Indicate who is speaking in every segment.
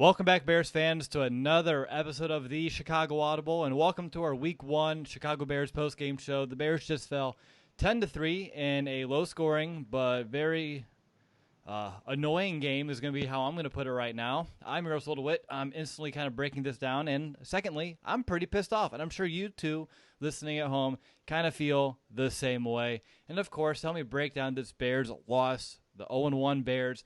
Speaker 1: Welcome back, Bears fans, to another episode of the Chicago Audible, and welcome to our Week 1 Chicago Bears postgame show. The Bears just fell 10-3 in a low-scoring but very annoying game is going to be how I'm going to put it right now. I'm your host, Will DeWitt. I'm instantly kind of breaking this down, and secondly, I'm pretty pissed off, and I'm sure you two listening at home kind of feel the same way. And of course, help me break down this Bears loss, the 0-1 Bears.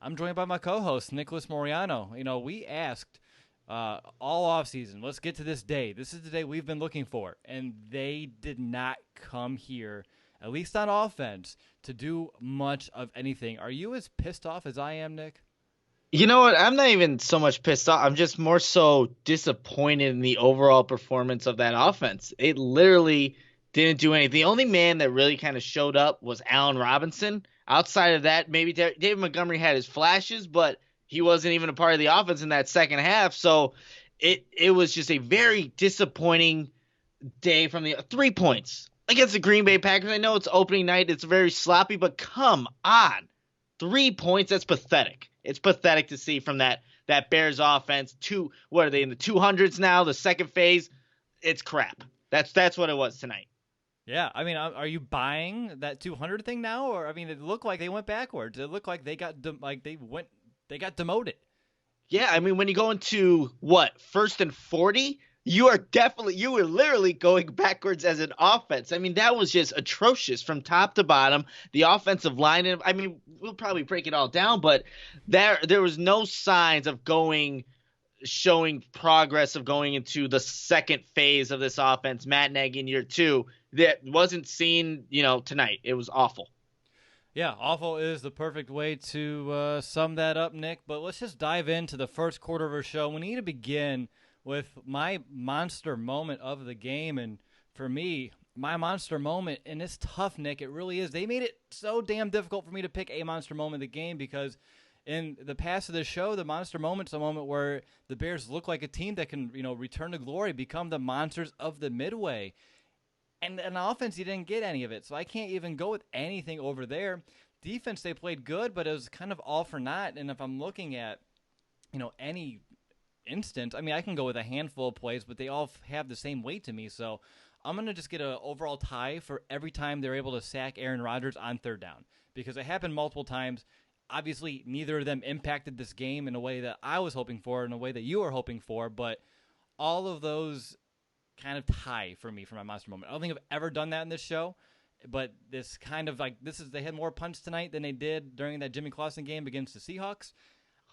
Speaker 1: I'm joined by my co-host, Nicholas Moriano. You know, we asked all offseason, let's get to this day. This is the day we've been looking for. And they did not come here, at least on offense, to do much of anything. Are you as pissed off as I am, Nick?
Speaker 2: You know what? I'm not even so much pissed off. I'm just more so disappointed in the overall performance of that offense. It literally didn't do anything. The only man that really kind of showed up was Allen Robinson. Outside of that, maybe David Montgomery had his flashes, but he wasn't even a part of the offense in that second half. So it was just a very disappointing day from the 3 points against the Green Bay Packers. I know it's opening night. It's very sloppy, but come on. 3 points, that's pathetic. It's pathetic to see from that Bears offense. What are they in the 200s now? The second phase, it's crap. That's what it was tonight.
Speaker 1: Yeah, I mean, are you buying that 200 thing now, or I mean, it looked like they went backwards. It looked like they got got demoted.
Speaker 2: Yeah, I mean, when you go into first and 40, you were literally going backwards as an offense. I mean, that was just atrocious from top to bottom. The offensive line, I mean, we'll probably break it all down, but there was no signs of showing progress of going into the second phase of this offense. Matt Nagy in year 2. That wasn't seen, tonight. It was awful.
Speaker 1: Yeah, awful is the perfect way to sum that up, Nick. But let's just dive into the first quarter of our show. We need to begin with my monster moment of the game. And for me, my monster moment, and it's tough, Nick. It really is. They made it so damn difficult for me to pick a monster moment of the game because in the past of the show, the monster moment's a moment where the Bears look like a team that can, return to glory, become the monsters of the Midway. And on offense, you didn't get any of it, so I can't even go with anything over there. Defense, they played good, but it was kind of all for naught. And if I'm looking at, any instance, I mean, I can go with a handful of plays, but they all have the same weight to me. So I'm going to just get an overall tie for every time they're able to sack Aaron Rodgers on third down because it happened multiple times. Obviously, neither of them impacted this game in a way that I was hoping for, in a way that you were hoping for, but all of those kind of tie for me for my monster moment. I don't think I've ever done that in this show, but this kind of they had more punts tonight than they did during that Jimmy Clausen game against the Seahawks.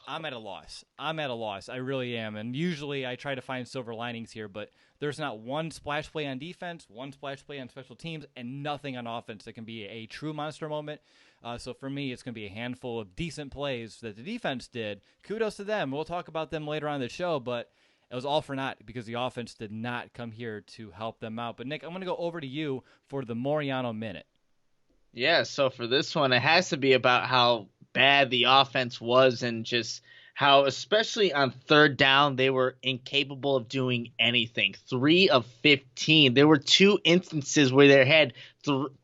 Speaker 1: I'm at a loss. I really am. And usually I try to find silver linings here, but there's not one splash play on defense, one splash play on special teams, and nothing on offense that can be a true monster moment. So for me, it's going to be a handful of decent plays that the defense did. Kudos to them. We'll talk about them later on in the show, but it was all for naught because the offense did not come here to help them out. But, Nick, I'm going to go over to you for the Moriano Minute.
Speaker 2: Yeah, so for this one, it has to be about how bad the offense was and just how, especially on third down, they were incapable of doing anything. 3 of 15. There were 2 instances where they had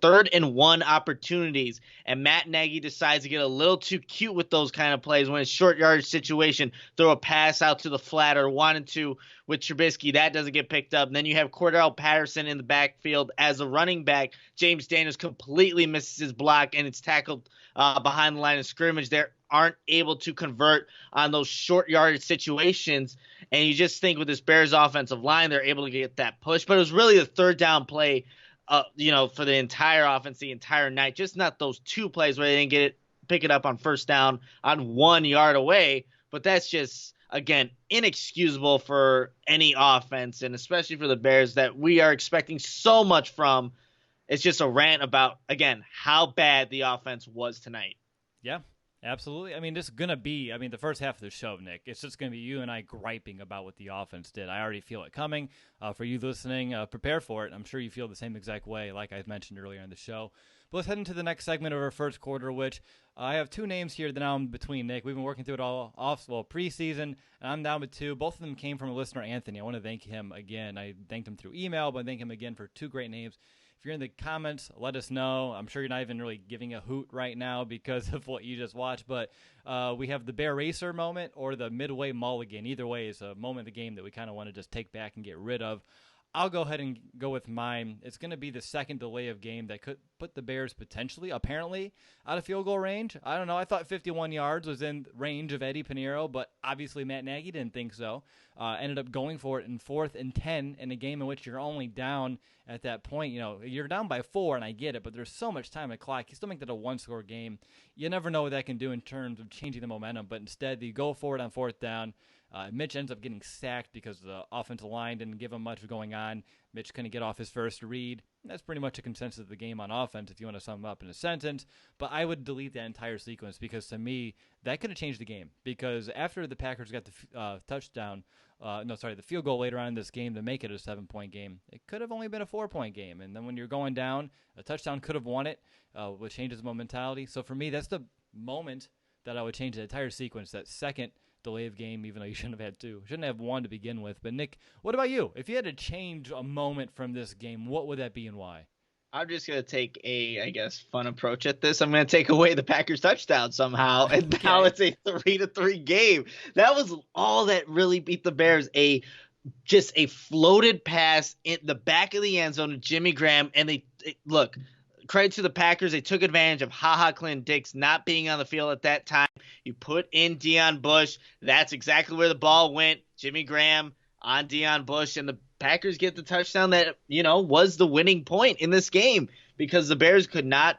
Speaker 2: third and 1 opportunities, and Matt Nagy decides to get a little too cute with those kind of plays when it's short yardage situation, throw a pass out to the flat or wanted to with Trubisky. That doesn't get picked up. And then you have Cordell Patterson in the backfield as a running back. James Daniels completely misses his block, and it's tackled behind the line of scrimmage. They aren't able to convert on those short yardage situations. And you just think with this Bears offensive line, they're able to get that push. But it was really the third down play, for the entire offense, the entire night. Just not those 2 plays where they didn't pick it up on first down on 1 yard away. But that's just, again, inexcusable for any offense, and especially for the Bears that we are expecting so much from. It's just a rant about, again, how bad the offense was tonight.
Speaker 1: Yeah, absolutely. I mean, this is going to be, the first half of the show, Nick, it's just going to be you and I griping about what the offense did. I already feel it coming. For you listening, prepare for it. I'm sure you feel the same exact way, like I mentioned earlier in the show. But let's head into the next segment of our first quarter, which I have 2 names here that I'm between, Nick. We've been working through it all preseason, and I'm down with 2. Both of them came from a listener, Anthony. I want to thank him again. I thanked him through email, but I thank him again for 2 great names. If you're in the comments, let us know. I'm sure you're not even really giving a hoot right now because of what you just watched, but we have the Bear Racer moment or the Midway Mulligan. Either way is a moment of the game that we kind of want to just take back and get rid of. I'll go ahead and go with mine. It's going to be the second delay of game that could put the Bears potentially, apparently, out of field goal range. I don't know. I thought 51 yards was in range of Eddie Pinheiro, but obviously Matt Nagy didn't think so. Ended up going for it in 4th and 10 in a game in which you're only down at that point. You know, you're down by 4, and I get it, but there's so much time on the clock. You still make that a one-score game. You never know what that can do in terms of changing the momentum, but instead you go for it on 4th down. Mitch ends up getting sacked because the offensive line didn't give him much going on. Mitch couldn't get off his first read. That's pretty much a consensus of the game on offense if you want to sum up in a sentence. But I would delete that entire sequence because to me, that could have changed the game. Because after the Packers got the the field goal later on in this game to make it a 7-point game, it could have only been a 4-point game. And then when you're going down, a touchdown could have won it, which changes mentality. So for me, that's the moment that I would change the entire sequence, that second delay of game, even though you shouldn't have had 2. Shouldn't have 1 to begin with. But, Nick, what about you? If you had to change a moment from this game, what would that be and why?
Speaker 2: I'm just going to take a, I guess, fun approach at this. I'm going to take away the Packers touchdown somehow, and now it's a 3-3 game. That was all that really beat the Bears. Just a floated pass in the back of the end zone to Jimmy Graham, and look, credit to the Packers. They took advantage of Clinton Dix not being on the field at that time. You put in Deion Bush. That's exactly where the ball went. Jimmy Graham on Deion Bush, and the Packers get the touchdown that, was the winning point in this game because the Bears could not,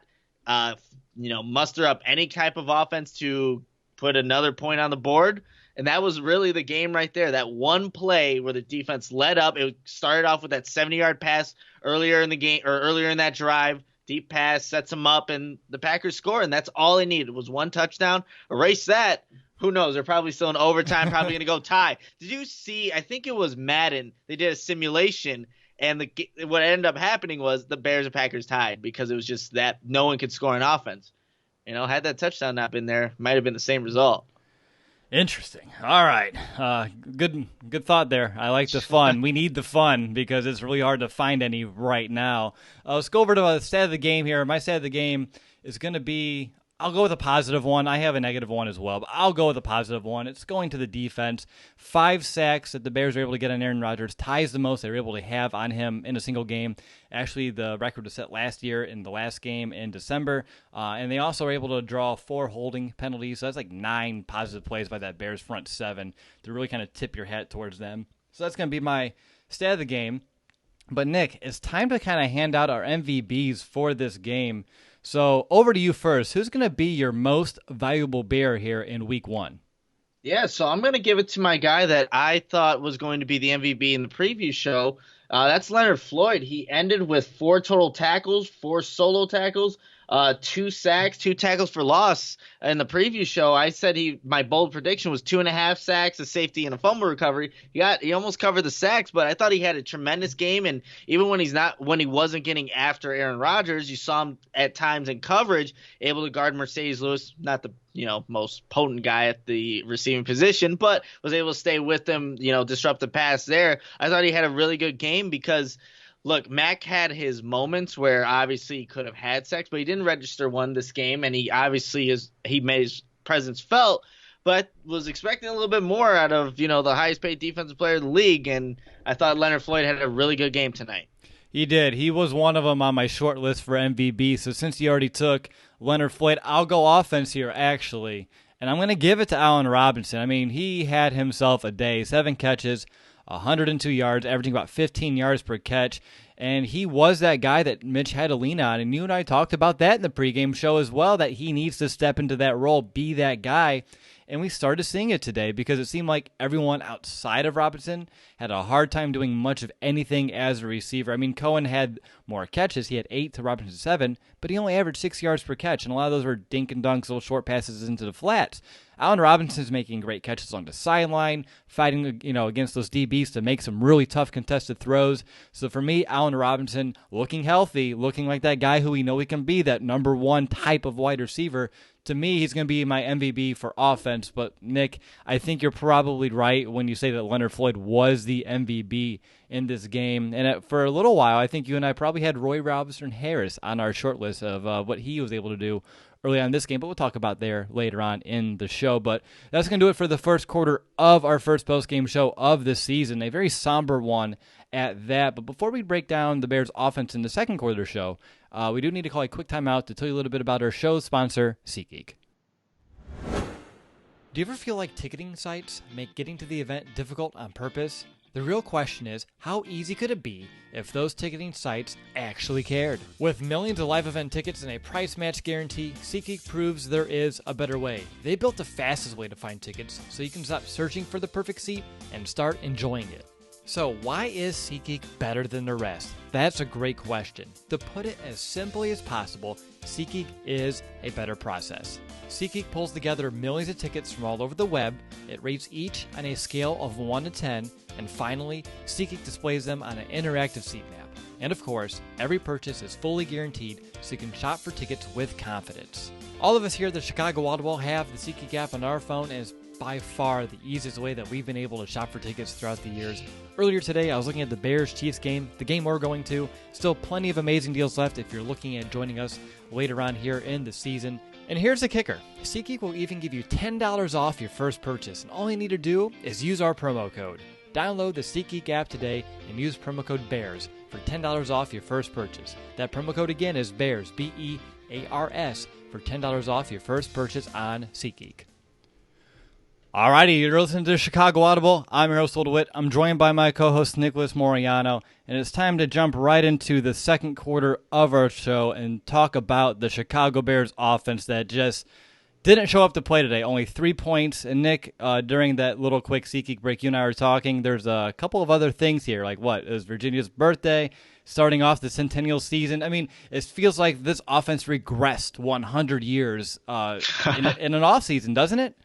Speaker 2: muster up any type of offense to put another point on the board. And that was really the game right there. That one play where the defense led up. It started off with that 70-yard pass earlier in the game or earlier in that drive. Deep pass sets them up, and the Packers score, and that's all they needed was one touchdown. Erase that. Who knows? They're probably still in overtime, probably going to go tie. Did you see? I think it was Madden. They did a simulation, and what ended up happening was the Bears and Packers tied because it was just that no one could score on offense. Had that touchdown not been there, might have been the same result.
Speaker 1: Interesting. All right. Good thought there. I like the fun. We need the fun because it's really hard to find any right now. Let's go over to the stat of the game here. My stat of the game is going to be, I'll go with a positive one. I have a negative one as well, but I'll go with a positive one. It's going to the defense. 5 sacks that the Bears were able to get on Aaron Rodgers ties the most they were able to have on him in a single game. Actually, the record was set last year in the last game in December. And they also were able to draw 4 holding penalties. So that's like 9 positive plays by that Bears front 7 to really kind of tip your hat towards them. So that's going to be my stat of the game. But, Nick, it's time to kind of hand out our MVBs for this game. So over to you first. Who's going to be your most valuable Bear here in week 1?
Speaker 2: Yeah, so I'm going to give it to my guy that I thought was going to be the MVP in the preview show. That's Leonard Floyd. He ended with 4 total tackles, 4 solo tackles, 2 sacks, 2 tackles for loss. In the preview show, I said my bold prediction was 2.5 sacks, a safety, and a fumble recovery. He almost covered the sacks, but I thought he had a tremendous game. And even when he wasn't getting after Aaron Rodgers, you saw him at times in coverage, able to guard Mercedes Lewis, not the most potent guy at the receiving position, but was able to stay with him, disrupt the pass there. I thought he had a really good game because, look, Mac had his moments where obviously he could have had sacks, but he didn't register one this game, and he obviously he made his presence felt, but was expecting a little bit more out of, the highest paid defensive player in the league, and I thought Leonard Floyd had a really good game tonight.
Speaker 1: He did. He was one of them on my short list for MVP. So since you already took Leonard Floyd, I'll go offense here, actually. And I'm going to give it to Allen Robinson. I mean, he had himself a day. 7 catches, 102 yards, averaging about 15 yards per catch. And he was that guy that Mitch had to lean on. And you and I talked about that in the pregame show as well, that he needs to step into that role, be that guy. And we started seeing it today because it seemed like everyone outside of Robinson had a hard time doing much of anything as a receiver. I mean, Cohen had more catches. He had 8 to Robinson's 7, but he only averaged 6 yards per catch, and a lot of those were dink and dunks, little short passes into the flats. Allen Robinson's making great catches along the sideline, fighting against those DBs to make some really tough contested throws. So for me, Allen Robinson looking healthy, looking like that guy who we know he can be, that number 1 type of wide receiver. to me, he's going to be my MVP for offense. But, Nick, I think you're probably right when you say that Leonard Floyd was the MVP in this game. And for a little while, I think you and I probably had Roy Robinson Harris on our short list of what he was able to do early on in this game, but we'll talk about there later on in the show. But that's going to do it for the first quarter of our first post-game show of this season, a very somber one at that. But before we break down the Bears' offense in the second quarter of the show, we do need to call a quick timeout to tell you a little bit about our show's sponsor, SeatGeek. Do you ever feel like ticketing sites make getting to the event difficult on purpose? The real question is, how easy could it be if those ticketing sites actually cared? With millions of live event tickets and a price match guarantee, SeatGeek proves there is a better way. They built the fastest way to find tickets so you can stop searching for the perfect seat and start enjoying it. So why is SeatGeek better than the rest? That's a great question. To put it as simply as possible, SeatGeek is a better process. SeatGeek pulls together millions of tickets from all over the web, it rates each on a scale of 1 to 10, and finally, SeatGeek displays them on an interactive seat map. And of course, every purchase is fully guaranteed so you can shop for tickets with confidence. All of us here at the Chicago Audible have the SeatGeek app on our phone, and it's by far the easiest way that we've been able to shop for tickets throughout the years. Earlier today, I was looking at the Bears-Chiefs game, the game we're going to. Still plenty of amazing deals left if you're looking at joining us later on here in the season. And here's the kicker. SeatGeek will even give you $10 off your first purchase, and all you need to do is use our promo code. Download the SeatGeek app today and use promo code BEARS for $10 off your first purchase. That promo code again is BEARS, B-E-A-R-S, for $10 off your first purchase on SeatGeek. Alrighty, you're listening to Chicago Audible. I'm your host, Will DeWitt. I'm joined by my co-host, Nicholas Moriano, and it's time to jump right into the second quarter of our show and talk about the Chicago Bears offense that just didn't show up to play today. Only 3 points. And Nick, during that little quick SeatGeek break, you and I were talking, there's a couple of other things here, like what? It was Virginia's birthday, starting off the centennial season. I mean, it feels like this offense regressed 100 years in an offseason, doesn't it?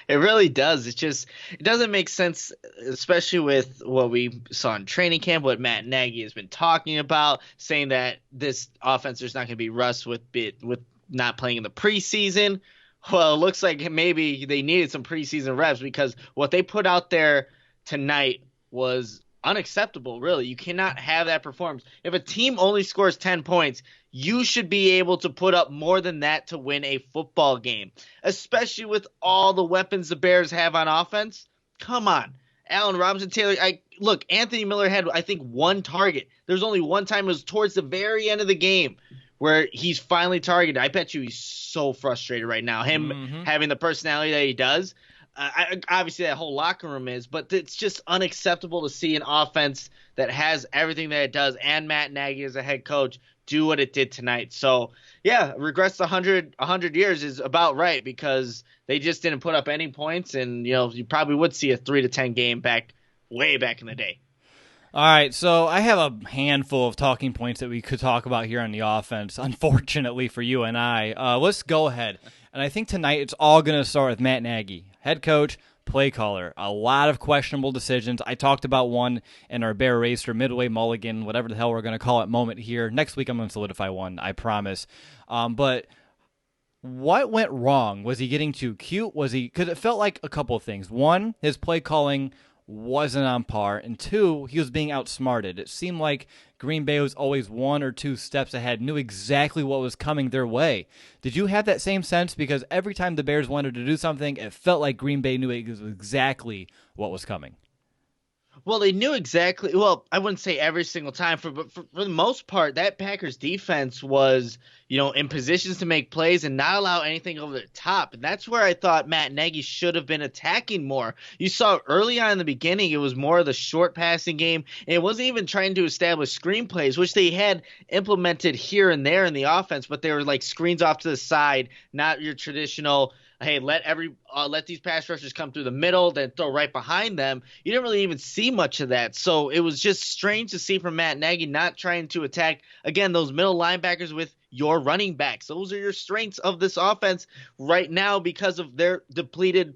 Speaker 2: It really does. It doesn't make sense, especially with what we saw in training camp, what Matt Nagy has been talking about, saying that this offense, there's not going to be rust with not playing in the preseason. Well, it looks like maybe they needed some preseason reps because what they put out there tonight was unacceptable, really. You cannot have that performance. If a team only scores 10 points, you should be able to put up more than that to win a football game, especially with all the weapons the Bears have on offense. Come on. Allen Robinson, Taylor. Look, Anthony Miller had, I think, one target. There's only one time it was towards the very end of the game where he's finally targeted. I bet you he's so frustrated right now, him having the personality that he does. Obviously, that whole locker room is, but it's just unacceptable to see an offense that has everything that it does and Matt Nagy as a head coach do what it did tonight. So, yeah, regress 100 years is about right because they just didn't put up any points, and you probably would see a 3-10 game way back in the day.
Speaker 1: All right, so I have a handful of talking points that we could talk about here on the offense, unfortunately for you and I. Let's go ahead. And I think tonight it's all going to start with Matt Nagy, head coach, play caller. A lot of questionable decisions. I talked about one in our Bear Racer Midway Mulligan, whatever the hell we're going to call it, moment here. Next week I'm going to solidify one, I promise. But what went wrong? Was he getting too cute? Because it felt like a couple of things. One, his play calling wasn't on par, and two, he was being outsmarted. It seemed like Green Bay was always 1 or 2 steps ahead, knew exactly what was coming their way. Did you have that same sense? Because every time the Bears wanted to do something, it felt like Green Bay knew exactly what was coming.
Speaker 2: Well, they knew exactly. Well, I wouldn't say every single time, but for the most part, that Packers defense was, in positions to make plays and not allow anything over the top. And that's where I thought Matt Nagy should have been attacking more. You saw early on in the beginning, it was more of the short passing game. And it wasn't even trying to establish screen plays, which they had implemented here and there in the offense, but they were like screens off to the side, not your traditional, hey, let these pass rushers come through the middle, then throw right behind them. You didn't really even see much of that. So it was just strange to see from Matt Nagy not trying to attack, again, those middle linebackers with your running backs. Those are your strengths of this offense right now because of their depleted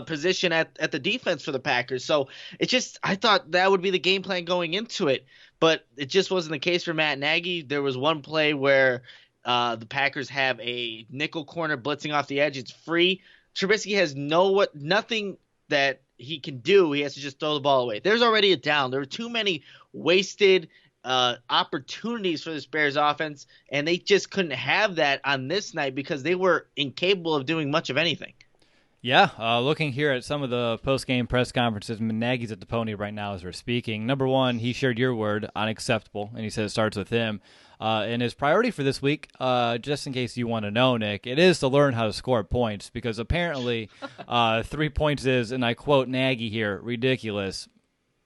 Speaker 2: position at the defense for the Packers. So I thought that would be the game plan going into it, but it just wasn't the case for Matt Nagy. There was one play where The Packers have a nickel corner blitzing off the edge. It's free. Trubisky has nothing that he can do. He has to just throw the ball away. There's already a down. There were too many wasted opportunities for this Bears offense, and they just couldn't have that on this night because they were incapable of doing much of anything.
Speaker 1: Yeah, looking here at some of the post-game press conferences, Nagy's at the pony right now as we're speaking. Number one, he shared your word, unacceptable, and he said it starts with him. And his priority for this week, just in case you want to know, Nick, it is to learn how to score points because apparently 3 points is, and I quote Nagy here, ridiculous.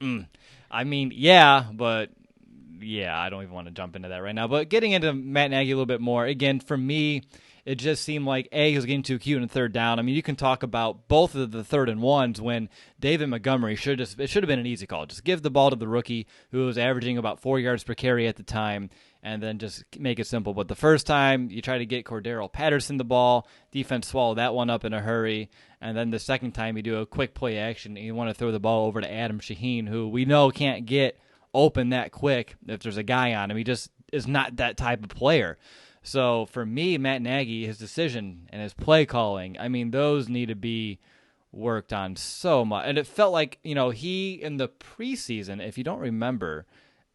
Speaker 1: I mean, yeah, but yeah, I don't even want to jump into that right now. But getting into Matt Nagy a little bit more, again, for me, it just seemed like, A, he was getting too cute in third down. I mean, you can talk about both of the 3rd and 1s when David Montgomery it should have been an easy call. Just give the ball to the rookie who was averaging about 4 yards per carry at the time and then just make it simple. But the first time, you try to get Cordero Patterson the ball, defense swallowed that one up in a hurry, and then the second time you do a quick play action and you want to throw the ball over to Adam Shaheen, who we know can't get open that quick if there's a guy on him. He just is not that type of player. So for me, Matt Nagy, his decision and his play calling, I mean, those need to be worked on so much. And it felt like, he in the preseason, if you don't remember,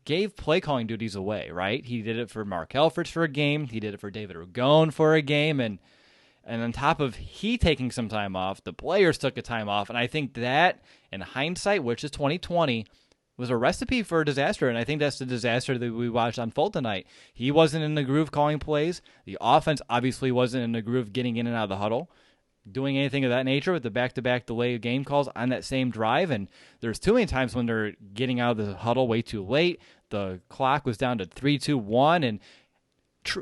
Speaker 1: gave play calling duties away, right? He did it for Mark Helfrich for a game. He did it for David Ragone for a game. And on top of he taking some time off, the players took a time off. And I think that, in hindsight, which is 2020, was a recipe for a disaster, and I think that's the disaster that we watched unfold tonight. He wasn't in the groove calling plays. The offense obviously wasn't in the groove getting in and out of the huddle, doing anything of that nature with the back-to-back delay game calls on that same drive, and there's too many times when they're getting out of the huddle way too late. The clock was down to 3, 2, 1, and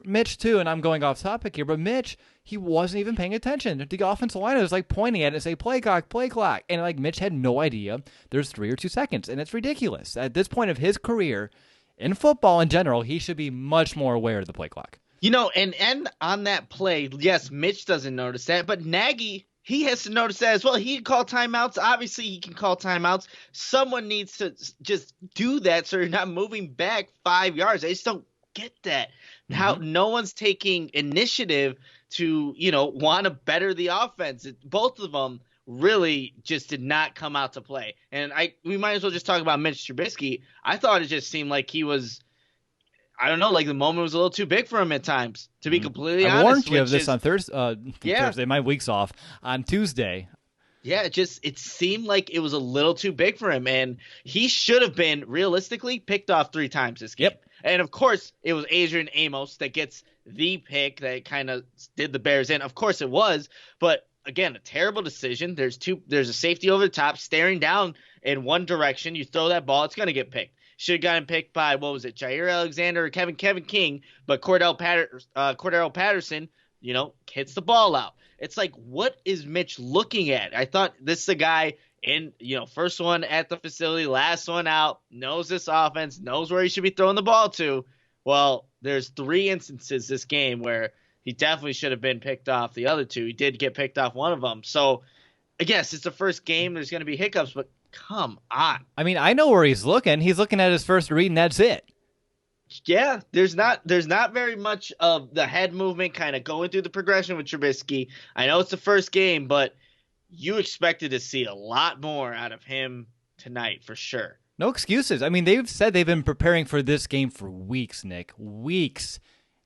Speaker 1: Mitch, too, and I'm going off topic here, but Mitch, he wasn't even paying attention. The offensive line was pointing at it and say, play clock. And Mitch had no idea there's 3 or 2 seconds, and it's ridiculous. At this point of his career, in football in general, he should be much more aware of the play clock.
Speaker 2: And on that play, yes, Mitch doesn't notice that, but Nagy, he has to notice that as well. He can call timeouts. Obviously, he can call timeouts. Someone needs to just do that so you're not moving back 5 yards. I just don't get that. How no one's taking initiative to, want to better the offense. Both of them really just did not come out to play. And we might as well just talk about Mitch Trubisky. I thought it just seemed like he was, I don't know, like the moment was a little too big for him at times, to be completely honest.
Speaker 1: I warned you of this on Thursday. My week's off. On Tuesday.
Speaker 2: Yeah, it seemed like it was a little too big for him, and he should have been, realistically, picked off 3 times this game.
Speaker 1: Yep.
Speaker 2: And, of course, it was Adrian Amos that gets the pick that kind of did the Bears in. Of course it was, but, again, a terrible decision. There's a safety over the top, staring down in one direction. You throw that ball, it's going to get picked. Should have gotten picked by, Jair Alexander or Kevin King, but Cordell Patterson, hits the ball out. It's like, what is Mitch looking at? I thought this is a guy in, first one at the facility, last one out, knows this offense, knows where he should be throwing the ball to. Well, there's 3 instances this game where he definitely should have been picked off the other 2. He did get picked off one of them. So, I guess it's the first game. There's going to be hiccups, but come on.
Speaker 1: I mean, I know where he's looking. He's looking at his first read, and that's it.
Speaker 2: Yeah, there's not very much of the head movement kind of going through the progression with Trubisky. I know it's the first game, but you expected to see a lot more out of him tonight for sure.
Speaker 1: No excuses. I mean, they've said they've been preparing for this game for weeks, Nick. Weeks.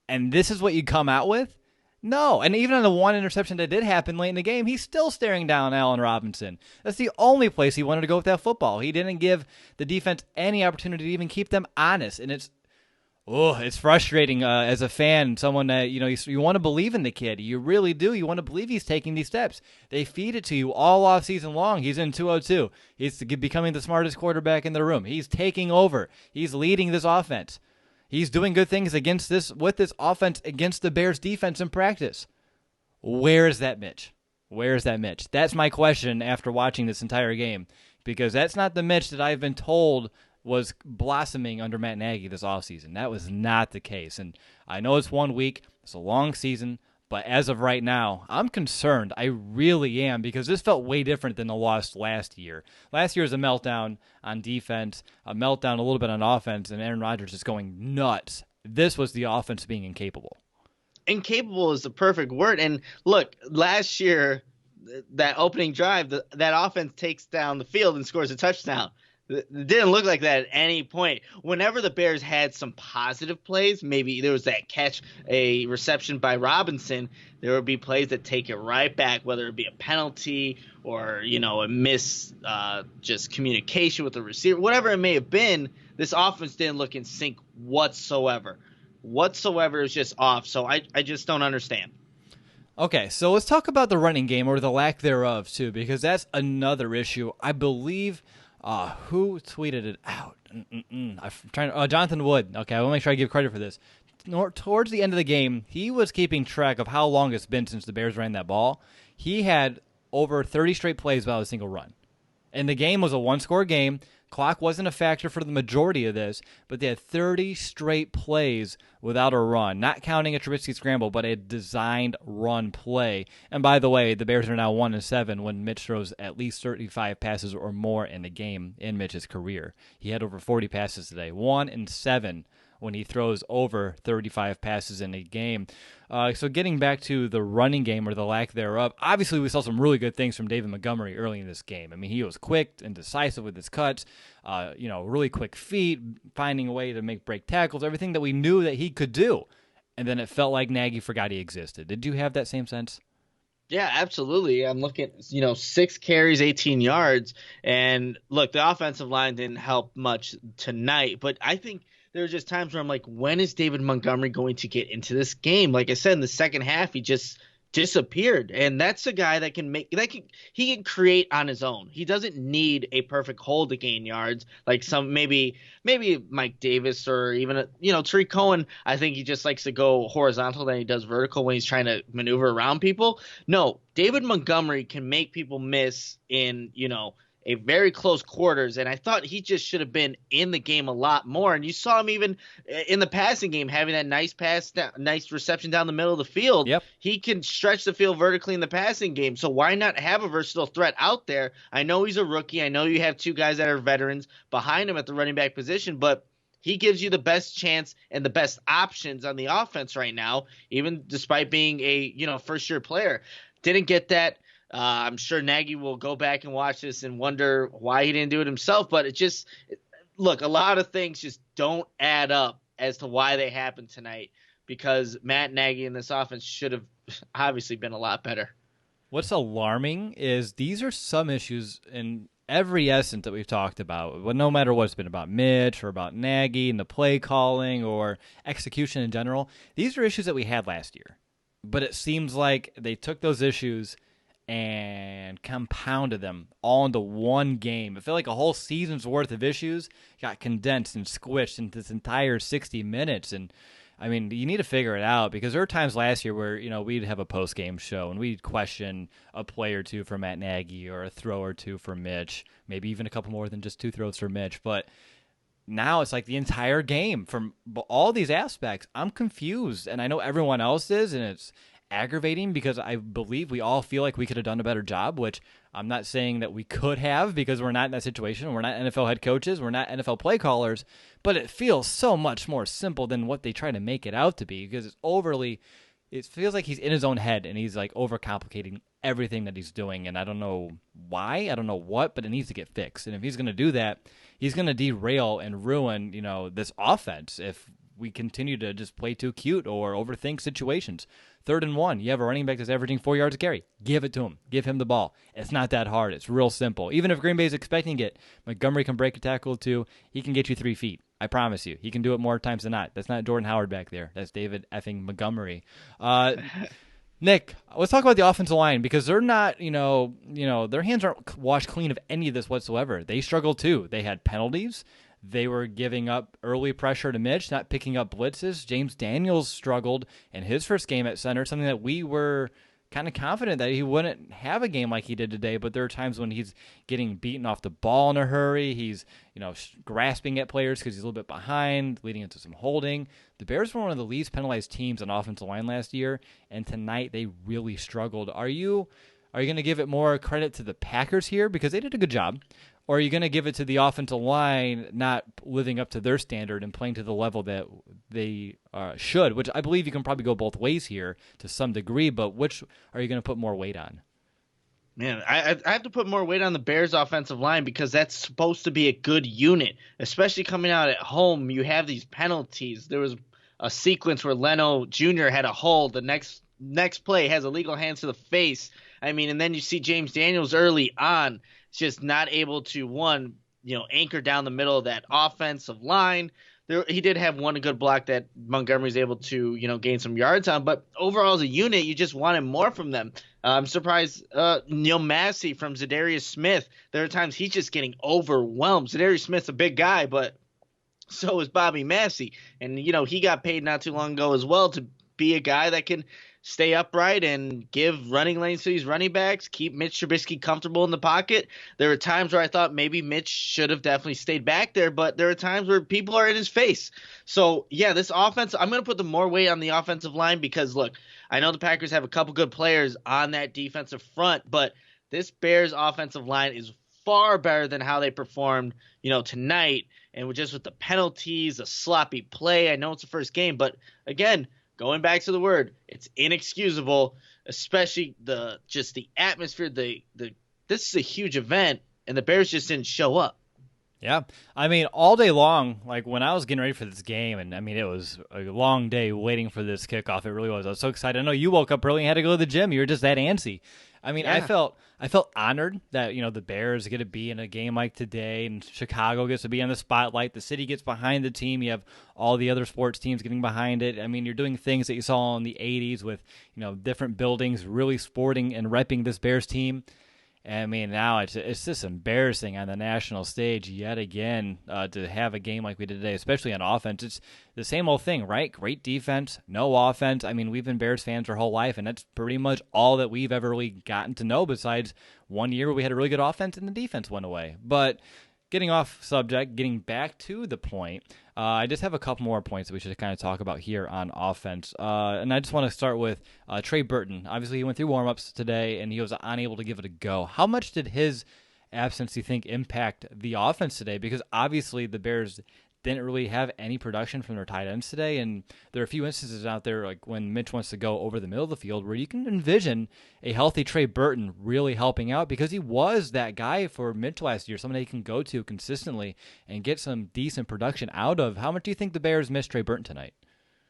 Speaker 1: And this is what you come out with? No. And even on the one interception that did happen late in the game, he's still staring down Allen Robinson. That's the only place he wanted to go with that football. He didn't give the defense any opportunity to even keep them honest. And it's frustrating as a fan, someone that, you want to believe in the kid. You really do. You want to believe he's taking these steps. They feed it to you all off season long. He's in 202. He's becoming the smartest quarterback in the room. He's taking over. He's leading this offense. He's doing good things with this offense against the Bears defense in practice. Where is that Mitch? Where is that Mitch? That's my question after watching this entire game, because that's not the Mitch that I've been told was blossoming under Matt Nagy this offseason. That was not the case. And I know it's 1 week, it's a long season, but as of right now, I'm concerned. I really am, because this felt way different than the loss last year. Last year was a meltdown on defense, a meltdown a little bit on offense, and Aaron Rodgers just going nuts. This was the offense being incapable.
Speaker 2: incapable is the perfect word. And look, last year, that opening drive, that offense takes down the field and scores a touchdown. It didn't look like that at any point. Whenever the Bears had some positive plays, maybe there was that catch, a reception by Robinson, there would be plays that take it right back, whether it be a penalty or, a miss, just communication with the receiver, whatever it may have been. This offense didn't look in sync whatsoever. Whatsoever is just off. So I just don't understand.
Speaker 1: Okay, so let's talk about the running game, or the lack thereof, too, because that's another issue. I believe who tweeted it out? I'm trying. Jonathan Wood. Okay, I want to make sure I give credit for this. Towards the end of the game, he was keeping track of how long it's been since the Bears ran that ball. He had over 30 straight plays without a single run. And the game was a one-score game. Clock wasn't a factor for the majority of this, but they had 30 straight plays without a run, not counting a Trubisky scramble, but a designed run play. And by the way, the Bears are now 1-7 when Mitch throws at least 35 passes or more in a game in Mitch's career. He had over 40 passes today, 1-7 when he throws over 35 passes in a game. So getting back to the running game, or the lack thereof, obviously we saw some really good things from David Montgomery early in this game. I mean, he was quick and decisive with his cuts, really quick feet, finding a way to break tackles, everything that we knew that he could do. And then it felt like Nagy forgot he existed. Did you have that same sense?
Speaker 2: Yeah, absolutely. I'm looking, 6 carries, 18 yards. And look, the offensive line didn't help much tonight, but I think there were just times where I'm like, when is David Montgomery going to get into this game? Like I said, in the second half, he just disappeared. And that's a guy that he can create on his own. He doesn't need a perfect hole to gain yards like some maybe Mike Davis, or even Tariq Cohen. I think he just likes to go horizontal than he does vertical when he's trying to maneuver around people. No, David Montgomery can make people miss in a very close quarters, and I thought he just should have been in the game a lot more. And you saw him even in the passing game having that nice pass, nice reception down the middle of the field.
Speaker 1: Yep.
Speaker 2: He can stretch the field vertically in the passing game. So why not have a versatile threat out there? I know he's a rookie. I know you have 2 guys that are veterans behind him at the running back position, but he gives you the best chance and the best options on the offense right now, even despite being a first-year player. Didn't get that. I'm sure Nagy will go back and watch this and wonder why he didn't do it himself. But look, a lot of things just don't add up as to why they happened tonight, because Matt Nagy and this offense should have obviously been a lot better.
Speaker 1: What's alarming is these are some issues in every essence that we've talked about. But no matter what it's been about Mitch or about Nagy and the play calling or execution in general, these are issues that we had last year. But it seems like they took those issues and compounded them all into one game. It felt like a whole season's worth of issues got condensed and squished into this entire 60 minutes. And, I mean, you need to figure it out, because there were times last year where, we'd have a post-game show and we'd question a play or two for Matt Nagy or a throw or two for Mitch, maybe even a couple more than just 2 throws for Mitch. But now it's like the entire game from all these aspects. I'm confused, and I know everyone else is, and it's aggravating because I believe we all feel like we could have done a better job, which I'm not saying that we could have, because we're not in that situation. We're not NFL head coaches. We're not NFL play callers, but it feels so much more simple than what they try to make it out to be, because it feels like he's in his own head and he's like overcomplicating everything that he's doing. And I don't know why, I don't know what, but it needs to get fixed. And if he's going to do that, he's going to derail and ruin, this offense if we continue to just play too cute or overthink situations. 3rd and 1, you have a running back that's averaging 4 yards a carry. Give it to him. Give him the ball. It's not that hard. It's real simple. Even if Green Bay is expecting it, Montgomery can break a tackle too. He can get you 3 feet. I promise you. He can do it more times than not. That's not Jordan Howard back there. That's David effing Montgomery. Nick, let's talk about the offensive line, because they're not, their hands aren't washed clean of any of this whatsoever. They struggle too. They had penalties. They were giving up early pressure to Mitch, not picking up blitzes. James Daniels struggled in his first game at center, something that we were kind of confident that he wouldn't have a game like he did today. But there are times when he's getting beaten off the ball in a hurry. He's, grasping at players because he's a little bit behind, leading into some holding. The Bears were one of the least penalized teams on offensive line last year, and tonight they really struggled. Are you going to give it more credit to the Packers here, because they did a good job? Or are you going to give it to the offensive line not living up to their standard and playing to the level that they should, which I believe you can probably go both ways here to some degree, but which are you going to put more weight on?
Speaker 2: Man, I have to put more weight on the Bears' offensive line because that's supposed to be a good unit, especially coming out at home. You have these penalties. There was a sequence where Leno Jr. had a hold. The next play has illegal hands to the face. I mean, and then you see James Daniels early on just not able to, anchor down the middle of that offensive line. He did have one good block that Montgomery was able to, gain some yards on. But overall, as a unit, you just wanted more from them. I'm surprised Neil Massey from Zadarius Smith. There are times he's just getting overwhelmed. Zadarius Smith's a big guy, but so is Bobby Massey. And, he got paid not too long ago as well to be a guy that can stay upright and give running lanes to these running backs, keep Mitch Trubisky comfortable in the pocket. There were times where I thought maybe Mitch should have definitely stayed back there, but there are times where people are in his face. So, yeah, this offense, I'm going to put the more weight on the offensive line because, look, I know the Packers have a couple good players on that defensive front, but this Bears offensive line is far better than how they performed, tonight. And just with the penalties, the sloppy play, I know it's the first game, but again, going back to the word, it's inexcusable, especially the atmosphere. This is a huge event, and the Bears just didn't show up.
Speaker 1: Yeah, I mean, all day long, like when I was getting ready for this game, and I mean, it was a long day waiting for this kickoff. It really was. I was so excited. I know you woke up early and had to go to the gym. You were just that antsy. I mean, yeah. I felt honored that, the Bears get to be in a game like today, and Chicago gets to be on the spotlight. The city gets behind the team. You have all the other sports teams getting behind it. I mean, you're doing things that you saw in the 80s with, different buildings really sporting and repping this Bears team. I mean, now it's just embarrassing on the national stage yet again to have a game like we did today, especially on offense. It's the same old thing, right? Great defense, no offense. I mean, we've been Bears fans our whole life, and that's pretty much all that we've ever really gotten to know besides one year where we had a really good offense and the defense went away. But getting off subject, getting back to the point, I just have a couple more points that we should kind of talk about here on offense. And I just want to start with Trey Burton. Obviously, he went through warm-ups today, and he was unable to give it a go. How much did his absence, do you think, impact the offense today? Because obviously the Bears didn't really have any production from their tight ends today, and there are a few instances out there, like when Mitch wants to go over the middle of the field, where you can envision a healthy Trey Burton really helping out because he was that guy for Mitch last year, somebody he can go to consistently and get some decent production out of. How much do you think the Bears missed Trey Burton tonight?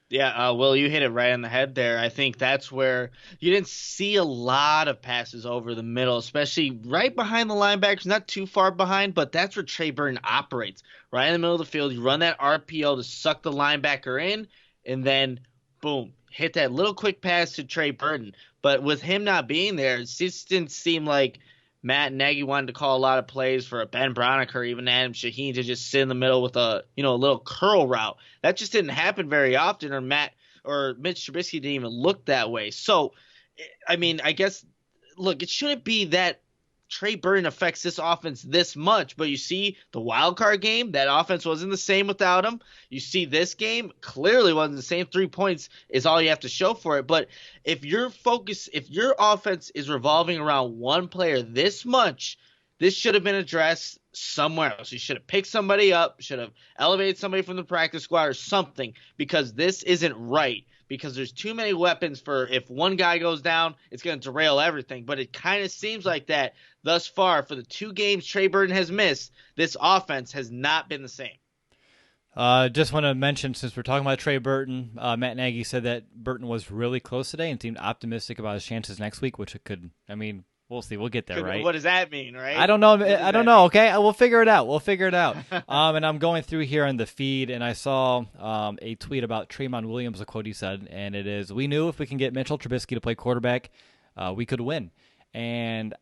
Speaker 2: Yeah, Will, you hit it right on the head there. I think that's where you didn't see a lot of passes over the middle, especially right behind the linebackers, not too far behind, but that's where Trey Burton operates. Right in the middle of the field, you run that RPO to suck the linebacker in, and then, boom, hit that little quick pass to Trey Burton. But with him not being there, it just didn't seem like Matt Nagy wanted to call a lot of plays for a Ben Broniker or even Adam Shaheen to just sit in the middle with a little curl route. That just didn't happen very often, or Mitch Trubisky didn't even look that way. So, I mean, I guess, look, it shouldn't be that Trey Burton affects this offense this much, but you see the wild card game, that offense wasn't the same without him. You see this game, clearly wasn't the same. 3 points is all you have to show for it. But if your offense is revolving around one player this much, this should have been addressed somewhere else. You should have picked somebody up, should have elevated somebody from the practice squad or something, because this isn't right. Because there's too many weapons for if one guy goes down, it's going to derail everything. But it kind of seems like that thus far for the 2 games Trey Burton has missed, this offense has not been the same.
Speaker 1: Just want to mention, since we're talking about Trey Burton, Matt Nagy said that Burton was really close today and seemed optimistic about his chances next week, which it could, I mean, we'll see. We'll get there, right?
Speaker 2: What does that mean, right?
Speaker 1: I don't know. I don't know. Okay, we'll figure it out. And I'm going through here on the feed, and I saw a tweet about Tremont Williams, a quote he said, and it is, "We knew if we can get Mitchell Trubisky to play quarterback, we could win." And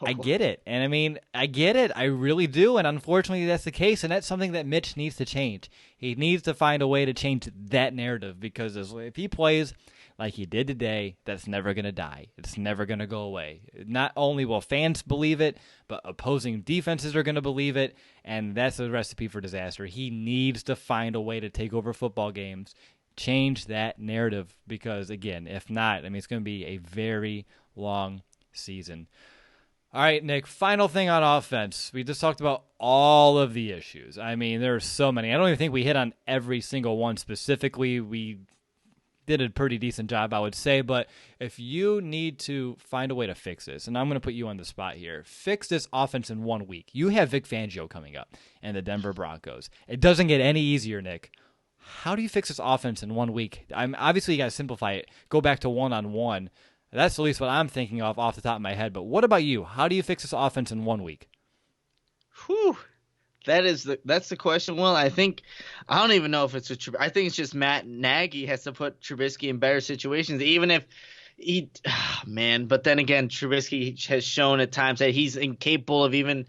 Speaker 1: I get it. And I mean, I get it. I really do. And unfortunately, that's the case. And that's something that Mitch needs to change. He needs to find a way to change that narrative, because if he plays like he did today, that's never going to die. It's never going to go away. Not only will fans believe it, but opposing defenses are going to believe it, and that's a recipe for disaster. He needs to find a way to take over football games, change that narrative, because, again, if not, I mean, it's going to be a very long season. All right, Nick, final thing on offense. We just talked about all of the issues. I mean, there are so many. I don't even think we hit on every single one specifically. We did a pretty decent job, I would say. But if you need to find a way to fix this, and I'm going to put you on the spot here, fix this offense in 1 week. You have Vic Fangio coming up and the Denver Broncos. It doesn't get any easier, Nick. How do you fix this offense in 1 week? Obviously, you got to simplify it. Go back to one-on-one. That's at least what I'm thinking of off the top of my head. But what about you? How do you fix this offense in 1 week?
Speaker 2: Whew. That's the question. Well, I don't even know if it's I think it's just Matt Nagy has to put Trubisky in better situations, even if but then again, Trubisky has shown at times that he's incapable of even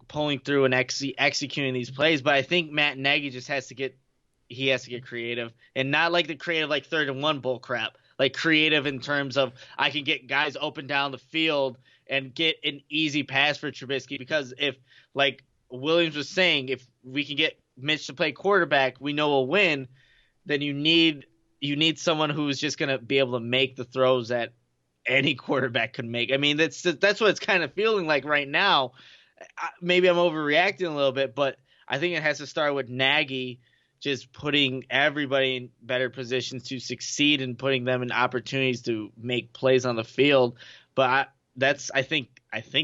Speaker 2: pulling through and executing these plays. But I think Matt Nagy just has to get creative, and not like the creative like 3rd and 1 bull crap. Like creative in terms of I can get guys open down the field and get an easy pass for Trubisky, because if, like Williams was saying, if we can get Mitch to play quarterback, we know we'll win. Then you need someone who's just going to be able to make the throws that any quarterback could make. I mean, that's what it's kind of feeling like right now. Maybe I'm overreacting a little bit, but I think it has to start with Nagy just putting everybody in better positions to succeed and putting them in opportunities to make plays on the field. But I think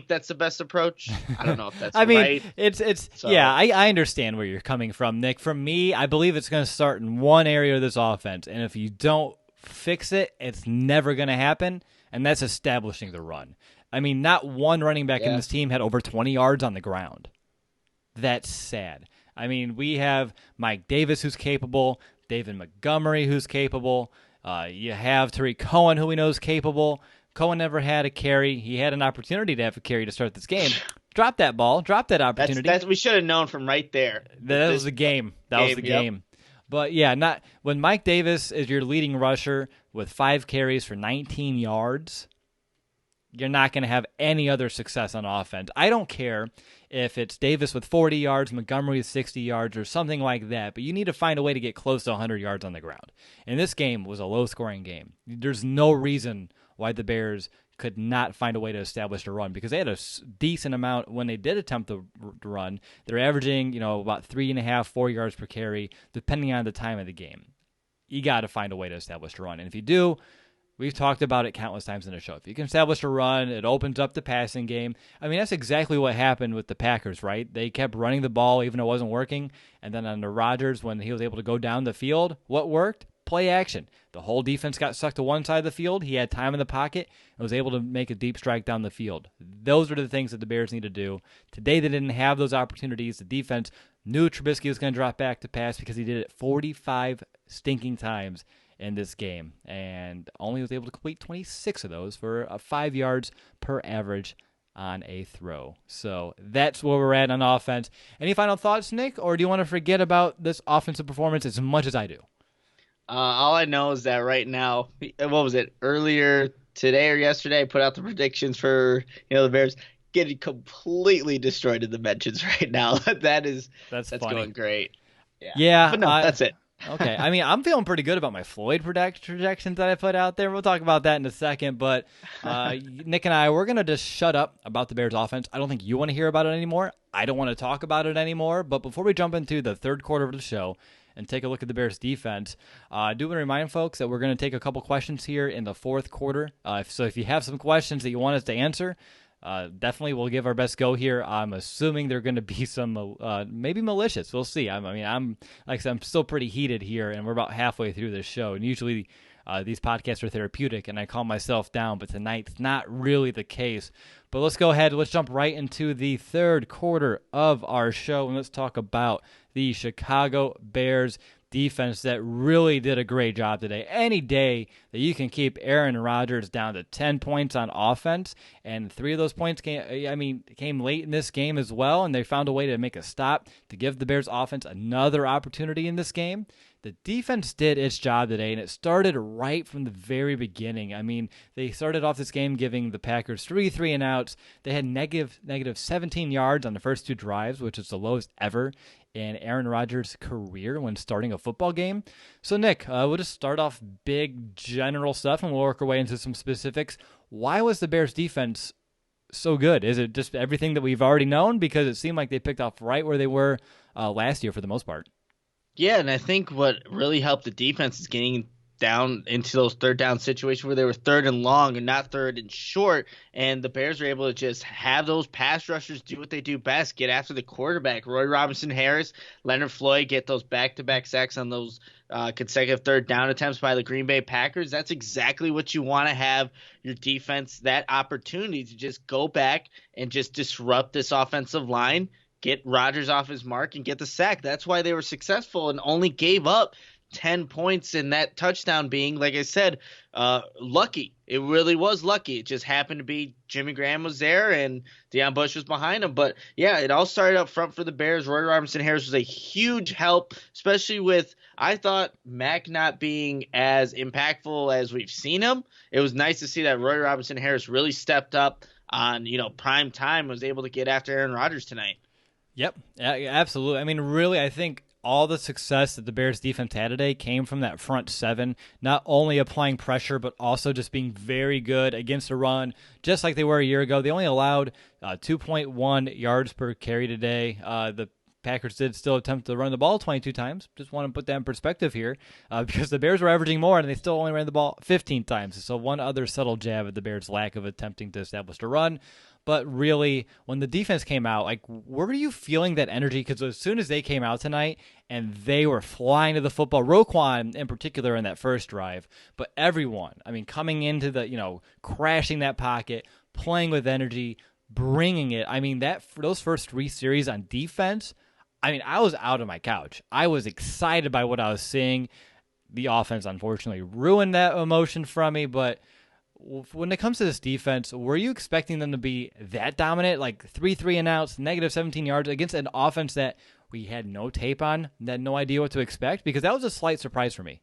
Speaker 2: that's the best approach. I don't know if that's right.
Speaker 1: I understand where you're coming from, Nick. For me, I believe it's going to start in one area of this offense, and if you don't fix it, it's never going to happen, and that's establishing the run. I mean, not one running back in this team had over 20 yards on the ground. That's sad. I mean, we have Mike Davis, who's capable, David Montgomery, who's capable. You have Tariq Cohen, who we know is capable. Cohen never had a carry. He had an opportunity to have a carry to start this game. Drop that ball. Drop that opportunity.
Speaker 2: We should have known from right there.
Speaker 1: That was the game. That was the game. But, yeah, not when Mike Davis is your leading rusher with 5 carries for 19 yards, you're not going to have any other success on offense. I don't care if it's Davis with 40 yards, Montgomery with 60 yards, or something like that, but you need to find a way to get close to 100 yards on the ground. And this game was a low-scoring game. There's no reason why the Bears could not find a way to establish a run, because they had a decent amount when they did attempt to run. They're averaging, about 3.5, 4 yards per carry, depending on the time of the game. You got to find a way to establish a run. And if you do, we've talked about it countless times in the show. If you can establish a run, it opens up the passing game. I mean, that's exactly what happened with the Packers, right? They kept running the ball even though it wasn't working. And then under Rodgers, when he was able to go down the field, what worked? Play action. The whole defense got stuck to one side of the field. He had time in the pocket and was able to make a deep strike down the field. Those are the things that the Bears need to do. Today, they didn't have those opportunities. The defense knew Trubisky was going to drop back to pass because he did it 45 stinking times in this game, and only was able to complete 26 of those for 5 yards per average on a throw. So that's where we're at on offense. Any final thoughts, Nick, or do you want to forget about this offensive performance as much as I do?
Speaker 2: All I know is that right now, what was it, earlier today or yesterday, I put out the predictions for the Bears getting completely destroyed in the mentions right now. That's going great.
Speaker 1: Yeah,
Speaker 2: but no, that's it.
Speaker 1: Okay, I mean, I'm feeling pretty good about my Floyd projections that I put out there. We'll talk about that in a second, but Nick and I, we're going to just shut up about the Bears offense. I don't think you want to hear about it anymore. I don't want to talk about it anymore, but before we jump into the third quarter of the show and take a look at the Bears defense, I do want to remind folks that we're going to take a couple questions here in the fourth quarter. So if you have some questions that you want us to answer, definitely we'll give our best go here. I'm assuming they're going to be some maybe malicious. We'll see. I'm still pretty heated here, and we're about halfway through this show. And usually these podcasts are therapeutic, and I calm myself down. But tonight's not really the case. But let's go ahead. Let's jump right into the third quarter of our show, and let's talk about the Chicago Bears defense that really did a great job today. Any day that you can keep Aaron Rodgers down to 10 points on offense, and 3 of those points came late in this game as well, and they found a way to make a stop to give the Bears offense another opportunity in this game. The defense did its job today, and it started right from the very beginning. I mean, they started off this game giving the Packers 3 3-and-outs. They had negative 17 yards on the first 2 drives, which is the lowest ever in Aaron Rodgers' career when starting a football game. So, Nick, we'll just start off big general stuff, and we'll work our way into some specifics. Why was the Bears' defense so good? Is it just everything that we've already known? Because it seemed like they picked off right where they were last year for the most part.
Speaker 2: Yeah, and I think what really helped the defense is getting down into those third down situations where they were third and long and not third and short, and the Bears were able to just have those pass rushers do what they do best, get after the quarterback. Roy Robinson Harris, Leonard Floyd get those back-to-back sacks on those consecutive third down attempts by the Green Bay Packers. That's exactly what you want to have your defense, that opportunity to just go back and just disrupt this offensive line, get Rodgers off his mark, and get the sack. That's why they were successful and only gave up 10 points, in that touchdown being, like I said, lucky. It really was lucky. It just happened to be Jimmy Graham was there and Deion Bush was behind him. But, yeah, it all started up front for the Bears. Roy Robinson Harris was a huge help, especially with, I thought, Mac not being as impactful as we've seen him. It was nice to see that Roy Robinson Harris really stepped up on, prime time, was able to get after Aaron Rodgers tonight.
Speaker 1: Yep, absolutely. I mean, really, I think all the success that the Bears defense had today came from that front seven, not only applying pressure, but also just being very good against the run, just like they were a year ago. They only allowed 2.1 yards per carry today. The Packers did still attempt to run the ball 22 times. Just want to put that in perspective here, because the Bears were averaging more, and they still only ran the ball 15 times. So one other subtle jab at the Bears' lack of attempting to establish a run. But really, when the defense came out, like, were you feeling that energy? Because as soon as they came out tonight and they were flying to the football, Roquan in particular in that first drive, but everyone, I mean, coming into the, crashing that pocket, playing with energy, bringing it. I mean, those first three series on defense, I mean, I was out of my couch. I was excited by what I was seeing. The offense, unfortunately, ruined that emotion from me, but when it comes to this defense, were you expecting them to be that dominant, like 3 and outs, negative 17 yards against an offense that we had no tape on, had no idea what to expect? Because that was a slight surprise for me.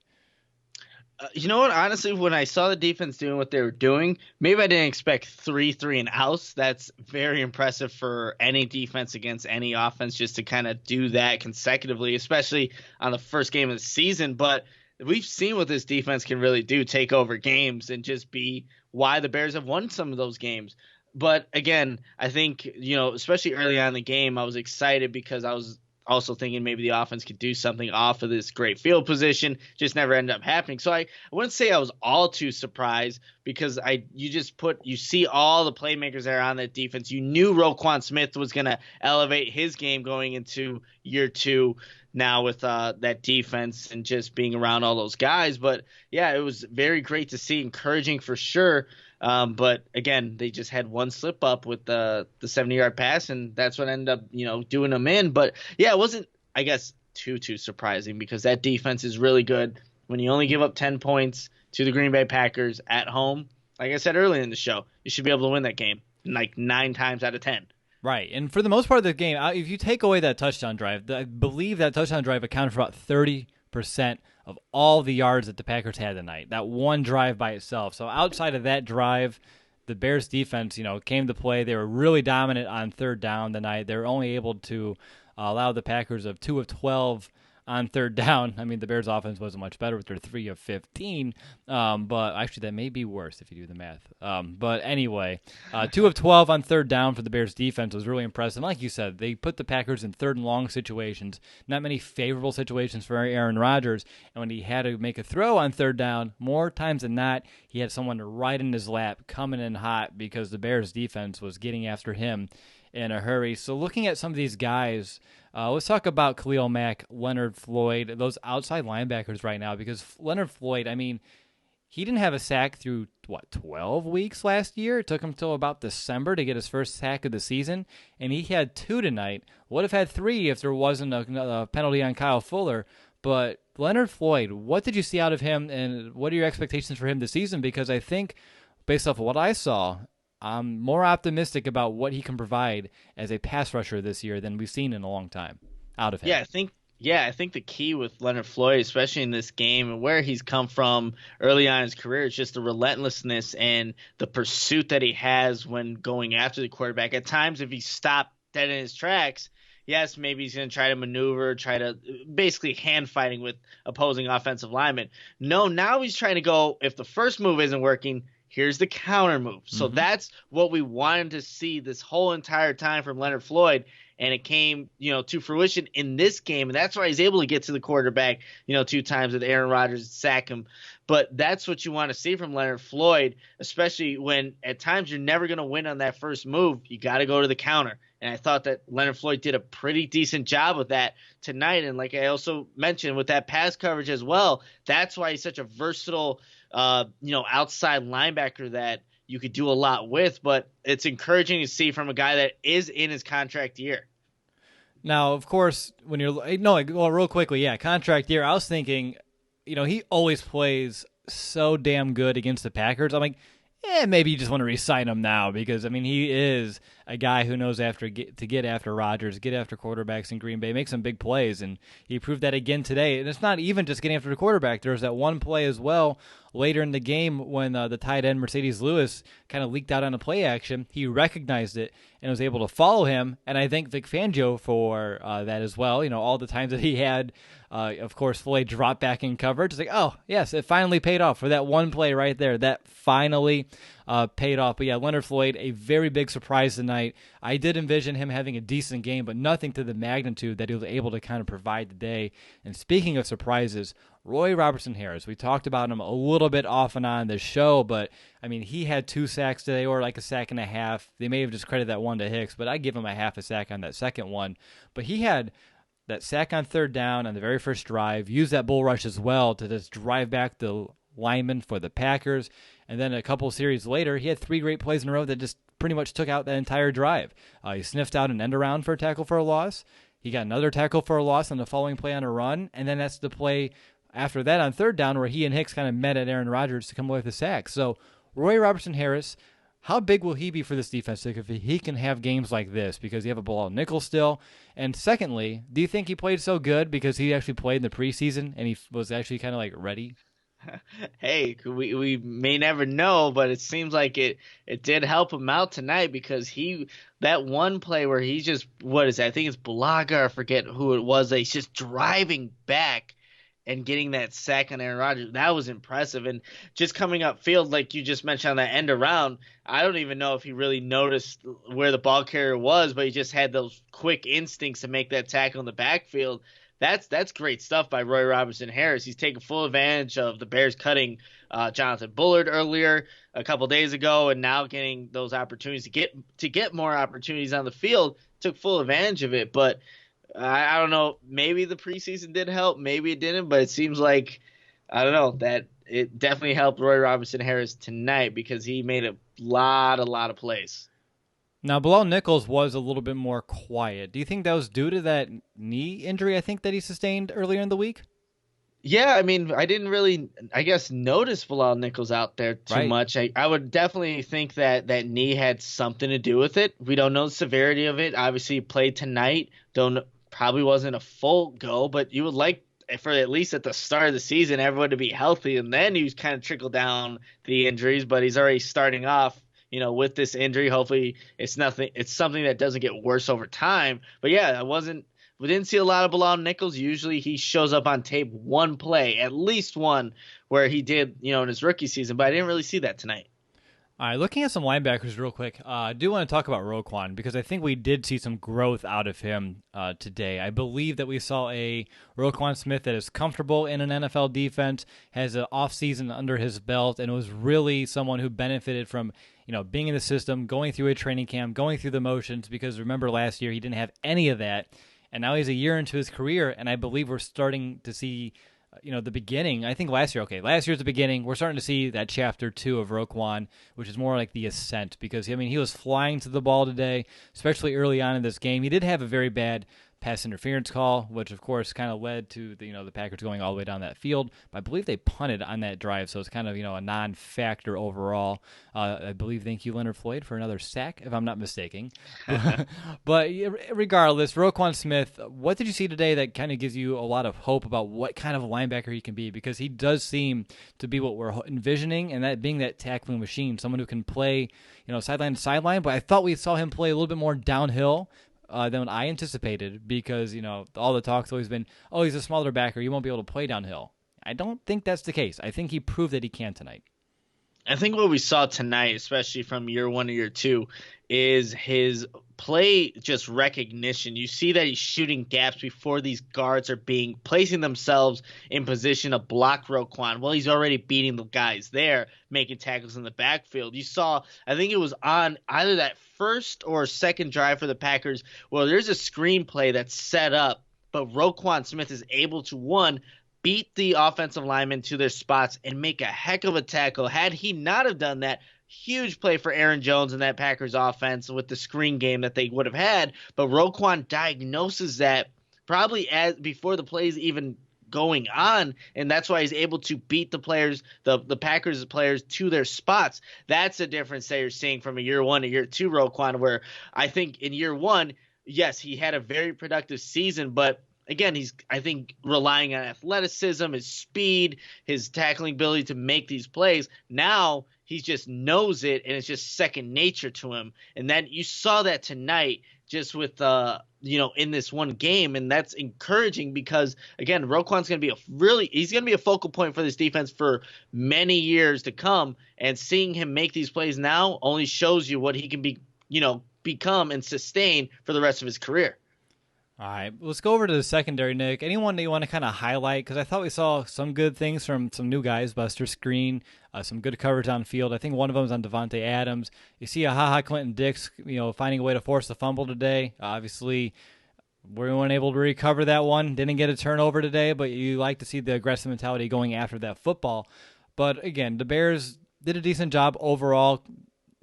Speaker 2: You know what? Honestly, when I saw the defense doing what they were doing, maybe I didn't expect 3 and outs. That's very impressive for any defense against any offense, just to kind of do that consecutively, especially on the first game of the season. But we've seen what this defense can really do, take over games and just be why the Bears have won some of those games. But again, I think, especially early on in the game, I was excited because I was also thinking maybe the offense could do something off of this great field position. Just never ended up happening. So I wouldn't say I was all too surprised, because you see all the playmakers that are on that defense. You knew Roquan Smith was going to elevate his game going into year 2 now with that defense and just being around all those guys. But yeah, it was very great to see, encouraging for sure. But again, they just had one slip up with the 70-yard pass, and that's what ended up, doing them in. But yeah, it wasn't, I guess, too surprising, because that defense is really good. When you only give up 10 points to the Green Bay Packers at home, like I said earlier in the show, you should be able to win that game like 9 times out of 10.
Speaker 1: Right, and for the most part of the game, if you take away that touchdown drive, I believe that touchdown drive accounted for about 30% of all the yards that the Packers had tonight. That one drive by itself. So outside of that drive, the Bears defense, came to play. They were really dominant on third down tonight. They were only able to allow the Packers of 2 of 12 on third down. I mean, the Bears offense wasn't much better with their 3 of 15, but actually that may be worse if you do the math. But anyway, 2 of 12 on third down for the Bears defense was really impressive. Like you said, they put the Packers in third and long situations, not many favorable situations for Aaron Rodgers, and when he had to make a throw on third down, more times than not, he had someone right in his lap coming in hot, because the Bears defense was getting after him in a hurry. So looking at some of these guys, let's talk about Khalil Mack, Leonard Floyd, those outside linebackers right now, because Leonard Floyd, I mean, he didn't have a sack through, 12 weeks last year? It took him till about December to get his first sack of the season, and he had 2 tonight. Would have had 3 if there wasn't a penalty on Kyle Fuller. But Leonard Floyd, what did you see out of him, and what are your expectations for him this season? Because I think, based off of what I saw, I'm more optimistic about what he can provide as a pass rusher this year than we've seen in a long time out of him.
Speaker 2: I think the key with Leonard Floyd, especially in this game and where he's come from early on in his career, is just the relentlessness and the pursuit that he has when going after the quarterback. At times, if he stopped dead in his tracks, yes, maybe he's going to try to maneuver, try to basically hand fighting with opposing offensive linemen. No, now he's trying to go, if the first move isn't working, Here's the counter move. So that's what we wanted to see this whole entire time from Leonard Floyd. And it came, to fruition in this game. And that's why he's able to get to the quarterback, 2 times with Aaron Rodgers, sack him. But that's what you want to see from Leonard Floyd, especially when at times you're never going to win on that first move. You got to go to the counter. And I thought that Leonard Floyd did a pretty decent job with that tonight. And like I also mentioned with that pass coverage as well, that's why he's such a versatile, outside linebacker that you could do a lot with. But it's encouraging to see from a guy that is in his contract year.
Speaker 1: Now, of course, when you're real quickly, contract year. I was thinking, he always plays so damn good against the Packers. I'm like, maybe you just want to re-sign him now because he is a guy who knows to get after Rodgers, get after quarterbacks in Green Bay, make some big plays, and he proved that again today. And it's not even just getting after the quarterback. There's that one play as well later in the game when the tight end Mercedes Lewis kind of leaked out on a play action. He recognized it and was able to follow him. And I thank Vic Fangio for that as well. All the times that he had, of course, Floyd drop back in coverage. It's like, oh, yes, it finally paid off for that one play right there. That finally paid off. But yeah, Leonard Floyd, a very big surprise tonight. I did envision him having a decent game, but nothing to the magnitude that he was able to kind of provide today. And speaking of surprises, Roy Robertson Harris, we talked about him a little bit off and on this show, but he had 2 sacks today, or like a sack and a half. They may have just credited that one to Hicks, but I give him a half a sack on that second one. But he had that sack on 3rd down on the very first drive, used that bull rush as well to just drive back the lineman for the Packers. And then a couple series later, he had 3 great plays in a row that just pretty much took out that entire drive. He sniffed out an end around for a tackle for a loss. He got another tackle for a loss on the following play on a run, and then that's the play after that on 3rd down where he and Hicks kind of met at Aaron Rodgers to come away with a sack. So Roy Robertson Harris, how big will he be for this defense if he can have games like this? Because you have a Bilal Nichols still. And secondly, do you think he played so good because he actually played in the preseason and he was actually kind of like ready?
Speaker 2: Hey, we may never know, but it seems like it did help him out tonight because that one play where he just, I think it's Bulaga, I forget who it was, that he's just driving back and getting that sack on Aaron Rodgers, that was impressive. And just coming up field, like you just mentioned on that end around, I don't even know if he really noticed where the ball carrier was, but he just had those quick instincts to make that tackle in the backfield. That's great stuff by Roy Robertson Harris. He's taking full advantage of the Bears cutting Jonathan Bullard earlier a couple days ago, and now getting those opportunities to get more opportunities on the field. Took full advantage of it, but I don't know. Maybe the preseason did help, maybe it didn't, but it seems like that it definitely helped Roy Robertson Harris tonight because he made a lot of plays.
Speaker 1: Now, Bilal Nichols was a little bit more quiet. Do you think that was due to that knee injury I think that he sustained earlier in the week?
Speaker 2: Yeah, I didn't really, notice Bilal Nichols out there too much. I would definitely think that knee had something to do with it. We don't know the severity of it. Obviously, he played tonight. Probably wasn't a full go, but you would like for at least at the start of the season everyone to be healthy, and then he was kind of trickle down the injuries. But he's already starting off, with this injury. Hopefully, it's something that doesn't get worse over time. But yeah, we didn't see a lot of Bilal Nichols. Usually he shows up on tape one play, at least one, where he did, in his rookie season. But I didn't really see that tonight.
Speaker 1: All right, looking at some linebackers real quick, I do want to talk about Roquan because I think we did see some growth out of him today. I believe that we saw a Roquan Smith that is comfortable in an NFL defense, has an offseason under his belt, and was really someone who benefited from being in the system, going through a training camp, going through the motions, because remember last year he didn't have any of that, and now he's a year into his career, and I believe we're starting to see the beginning. I think last year's the beginning. We're starting to see that chapter 2 of Roquan, which is more like the ascent, because he was flying to the ball today, especially early on in this game. He did have a very bad pass interference call, which of course kind of led to the Packers going all the way down that field. But I believe they punted on that drive, so it's kind of a non-factor overall. I believe, thank you, Leonard Floyd, for another sack, if I'm not mistaken. But regardless, Roquan Smith, what did you see today that kind of gives you a lot of hope about what kind of linebacker he can be? Because he does seem to be what we're envisioning, and that being that tackling machine, someone who can play sideline to sideline. But I thought we saw him play a little bit more downhill than I anticipated, because all the talk's always been, oh, he's a smaller backer, you won't be able to play downhill. I don't think that's the case. I think he proved that he can tonight.
Speaker 2: I think what we saw tonight, especially from year one to year two, is his play just recognition. You see that he's shooting gaps before these guards are placing themselves in position to block Roquan. Well, he's already beating the guys there, making tackles in the backfield. You saw, I think it was on either that first or second drive for the Packers, where there's a screenplay that's set up, but Roquan Smith is able to, one, beat the offensive linemen to their spots and make a heck of a tackle. Had he not have done that, huge play for Aaron Jones and that Packers offense with the screen game that they would have had. But Roquan diagnoses that probably as before the plays even going on, and that's why he's able to beat the players, the Packers players to their spots. That's the difference that you're seeing from a year one to year two Roquan, where I think in year one, yes, he had a very productive season, but again, he's, I think, relying on athleticism, his speed, his tackling ability to make these plays. Now he just knows it, and it's just second nature to him. And then you saw that tonight just with, in this one game, and that's encouraging because, again, Roquan's going to be he's going to be a focal point for this defense for many years to come, and seeing him make these plays now only shows you what he can become and sustain for the rest of his career.
Speaker 1: All right, let's go over to the secondary, Nick. Anyone that you want to kind of highlight? Because I thought we saw some good things from some new guys, Buster Screen, some good coverage on field. I think one of them is on Devontae Adams. You see a Ha Clinton Dix, finding a way to force the fumble today. Obviously, we weren't able to recover that one. Didn't get a turnover today, but you like to see the aggressive mentality going after that football. But again, the Bears did a decent job overall.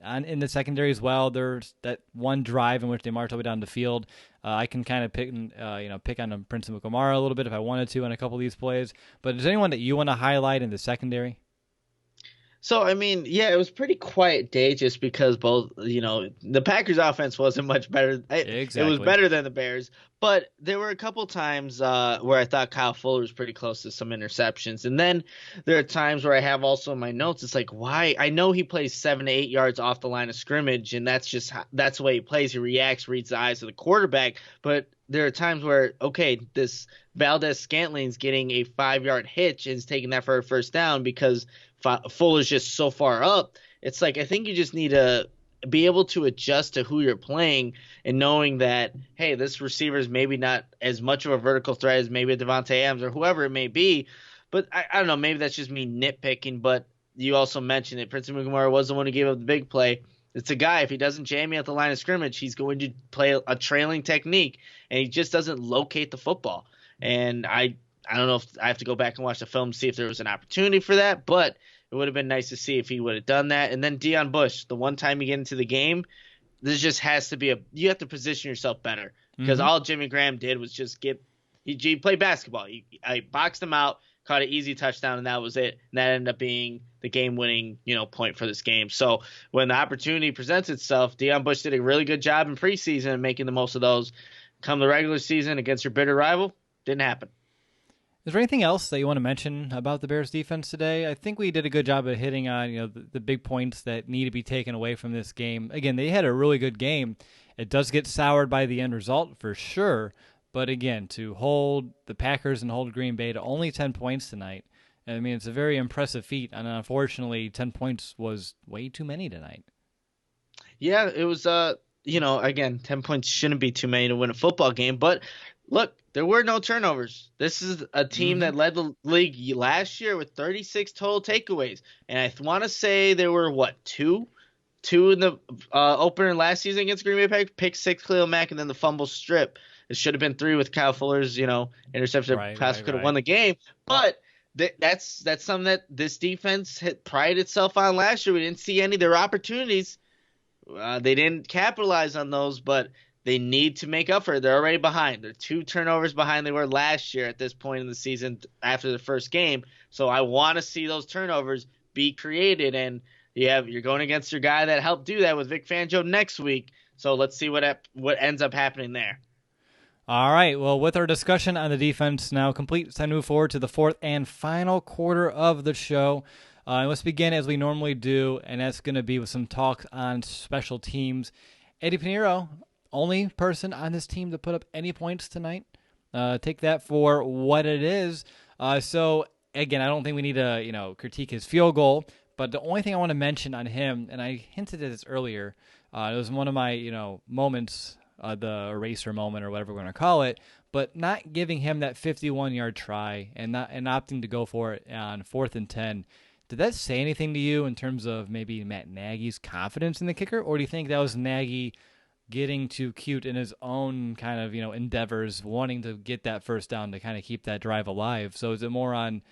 Speaker 1: In the secondary as well, there's that one drive in which they marched all the way down the field. I can kind of pick on Prince Mukamara a little bit if I wanted to on a couple of these plays. But is there anyone that you want to highlight in the secondary?
Speaker 2: So, I mean, yeah, it was a pretty quiet day just because both, the Packers offense wasn't much better.
Speaker 1: Exactly.
Speaker 2: It was better than the Bears. But there were a couple times where I thought Kyle Fuller was pretty close to some interceptions. And then there are times where I have also in my notes, it's like, why? I know he plays 7 to 8 yards off the line of scrimmage, and that's the way he plays. He reacts, reads the eyes of the quarterback. But there are times where, okay, this Valdez-Scantling's getting a 5-yard hitch and is taking that for a first down because Fuller's just so far up. It's like, I think you just need to be able to adjust to who you're playing and knowing that, hey, this receiver is maybe not as much of a vertical threat as maybe a Devontae Adams or whoever it may be. But I don't know, maybe that's just me nitpicking, but you also mentioned it. Prince Mukamara was the one who gave up the big play. It's a guy, if he doesn't jam you at the line of scrimmage, he's going to play a trailing technique, and he just doesn't locate the football. And I don't know if I have to go back and watch the film to see if there was an opportunity for that, but it would have been nice to see if he would have done that. And then Deion Bush, the one time you get into the game, this just has to be you have to position yourself better because all Jimmy Graham did was just he played basketball. I boxed him out, caught an easy touchdown, and that was it. And that ended up being the game-winning, point for this game. So when the opportunity presents itself, Deion Bush did a really good job in preseason and making the most of those. Come the regular season against your bitter rival, didn't happen.
Speaker 1: Is there anything else that you want to mention about the Bears defense today? I think we did a good job of hitting on the big points that need to be taken away from this game. Again, they had a really good game. It does get soured by the end result for sure. But again, to hold the Packers and hold Green Bay to only 10 points tonight, I mean, it's a very impressive feat. And unfortunately, 10 points was way too many tonight.
Speaker 2: Yeah, it was, again, 10 points shouldn't be too many to win a football game. But look, there were no turnovers. This is a team that led the league last year with 36 total takeaways. And I want to say there were, two in the opener last season against Green Bay Packers, pick six, Khalil Mack, and then the fumble strip. It should have been 3 with Kyle Fuller's, interception. Pass could have won the game. But that's something that this defense had prided itself on last year. We didn't see any. There were opportunities. They didn't capitalize on those, but they need to make up for it. They're already behind. They're 2 turnovers behind they were last year at this point in the season after the first game. So I want to see those turnovers be created. And you're going against your guy that helped do that with Vic Fangio next week. So let's see what ends up happening there.
Speaker 1: All right, well, with our discussion on the defense now complete, it's time to move forward to the fourth and final quarter of the show. Let's begin as we normally do, and that's going to be with some talk on special teams. Eddie Pinheiro, only person on this team to put up any points tonight. Take that for what it is. So, again, I don't think we need to critique his field goal, But the only thing I want to mention on him, and I hinted at this earlier, it was one of my moments, the eraser moment or whatever we're going to call it, but not giving him that 51-yard try and opting to go for it on 4th and 10. Did that say anything to you in terms of maybe Matt Nagy's confidence in the kicker, or do you think that was Nagy getting too cute in his own kind of endeavors, wanting to get that first down to kind of keep that drive alive? So is it more on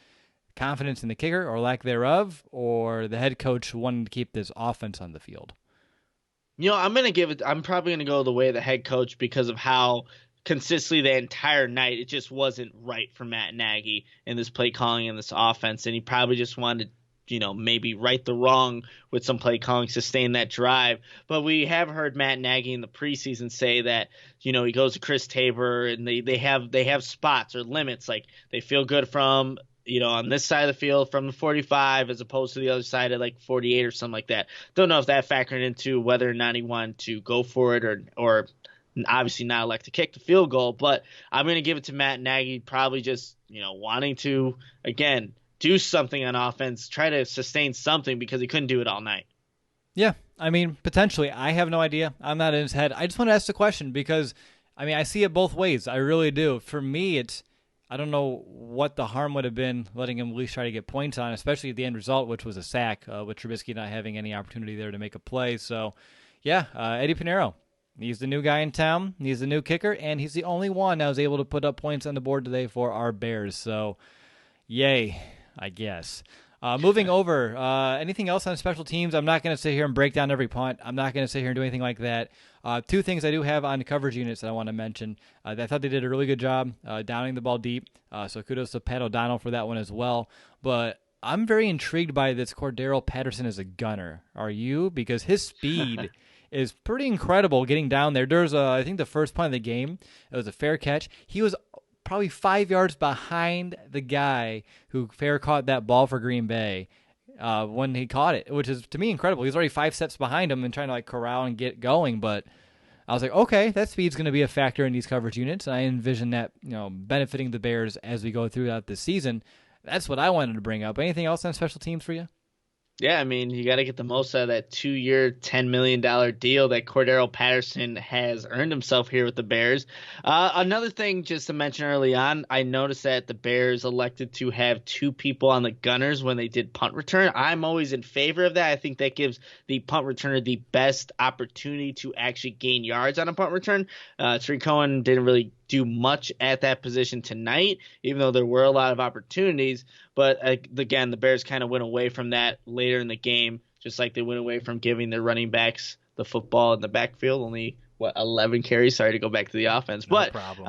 Speaker 1: confidence in the kicker or lack thereof, or the head coach wanting to keep this offense on the field?
Speaker 2: I'm probably going to go the way of the head coach because of how consistently the entire night it just wasn't right for Matt Nagy in this play calling and this offense. And he probably just wanted maybe right the wrong with some play calling, sustain that drive. But we have heard Matt Nagy in the preseason say that, he goes to Chris Tabor and they have spots or limits. Like they feel good from, on this side of the field from the 45 as opposed to the other side at like 48 or something like that. Don't know if that factored into whether or not he wanted to go for it or obviously not elect to kick the field goal. But I'm going to give it to Matt Nagy, probably just, wanting to, again, do something on offense, try to sustain something because he couldn't do it all night.
Speaker 1: Yeah, I mean, potentially. I have no idea. I'm not in his head. I just want to ask the question because, I see it both ways. I really do. For me, I don't know what the harm would have been letting him at least try to get points on, especially the end result, which was a sack, with Trubisky not having any opportunity there to make a play. So, yeah, Eddie Pinheiro. He's the new guy in town. He's the new kicker, and he's the only one that was able to put up points on the board today for our Bears. So, yay, I guess. Moving over, anything else on special teams? I'm not going to sit here and break down every punt. I'm not going to sit here and do anything like that. Two things I do have on coverage units that I want to mention. I thought they did a really good job downing the ball deep, so kudos to Pat O'Donnell for that one as well. But I'm very intrigued by this Cordero Patterson as a gunner. Are you? Because his speed is pretty incredible getting down there. There's, I think, the first punt of the game. It was a fair catch. He was probably 5 yards behind the guy who fair caught that ball for Green Bay when he caught it, which is, to me, incredible. He's already 5 steps behind him and trying to corral and get going. But I was like, okay, that speed's going to be a factor in these coverage units. And I envision that benefiting the Bears as we go throughout the season. That's what I wanted to bring up. Anything else on special teams for you?
Speaker 2: Yeah, you got to get the most out of that 2-year, $10 million deal that Cordero Patterson has earned himself here with the Bears. Another thing just to mention early on, I noticed that the Bears elected to have 2 people on the gunners when they did punt return. I'm always in favor of that. I think that gives the punt returner the best opportunity to actually gain yards on a punt return. Trey Cohen didn't really do much at that position tonight, even though there were a lot of opportunities. But again, the Bears kind of went away from that later in the game, just like they went away from giving their running backs the football in the backfield. Only 11 carries. Sorry to go back to the offense,
Speaker 1: no
Speaker 2: but
Speaker 1: problem.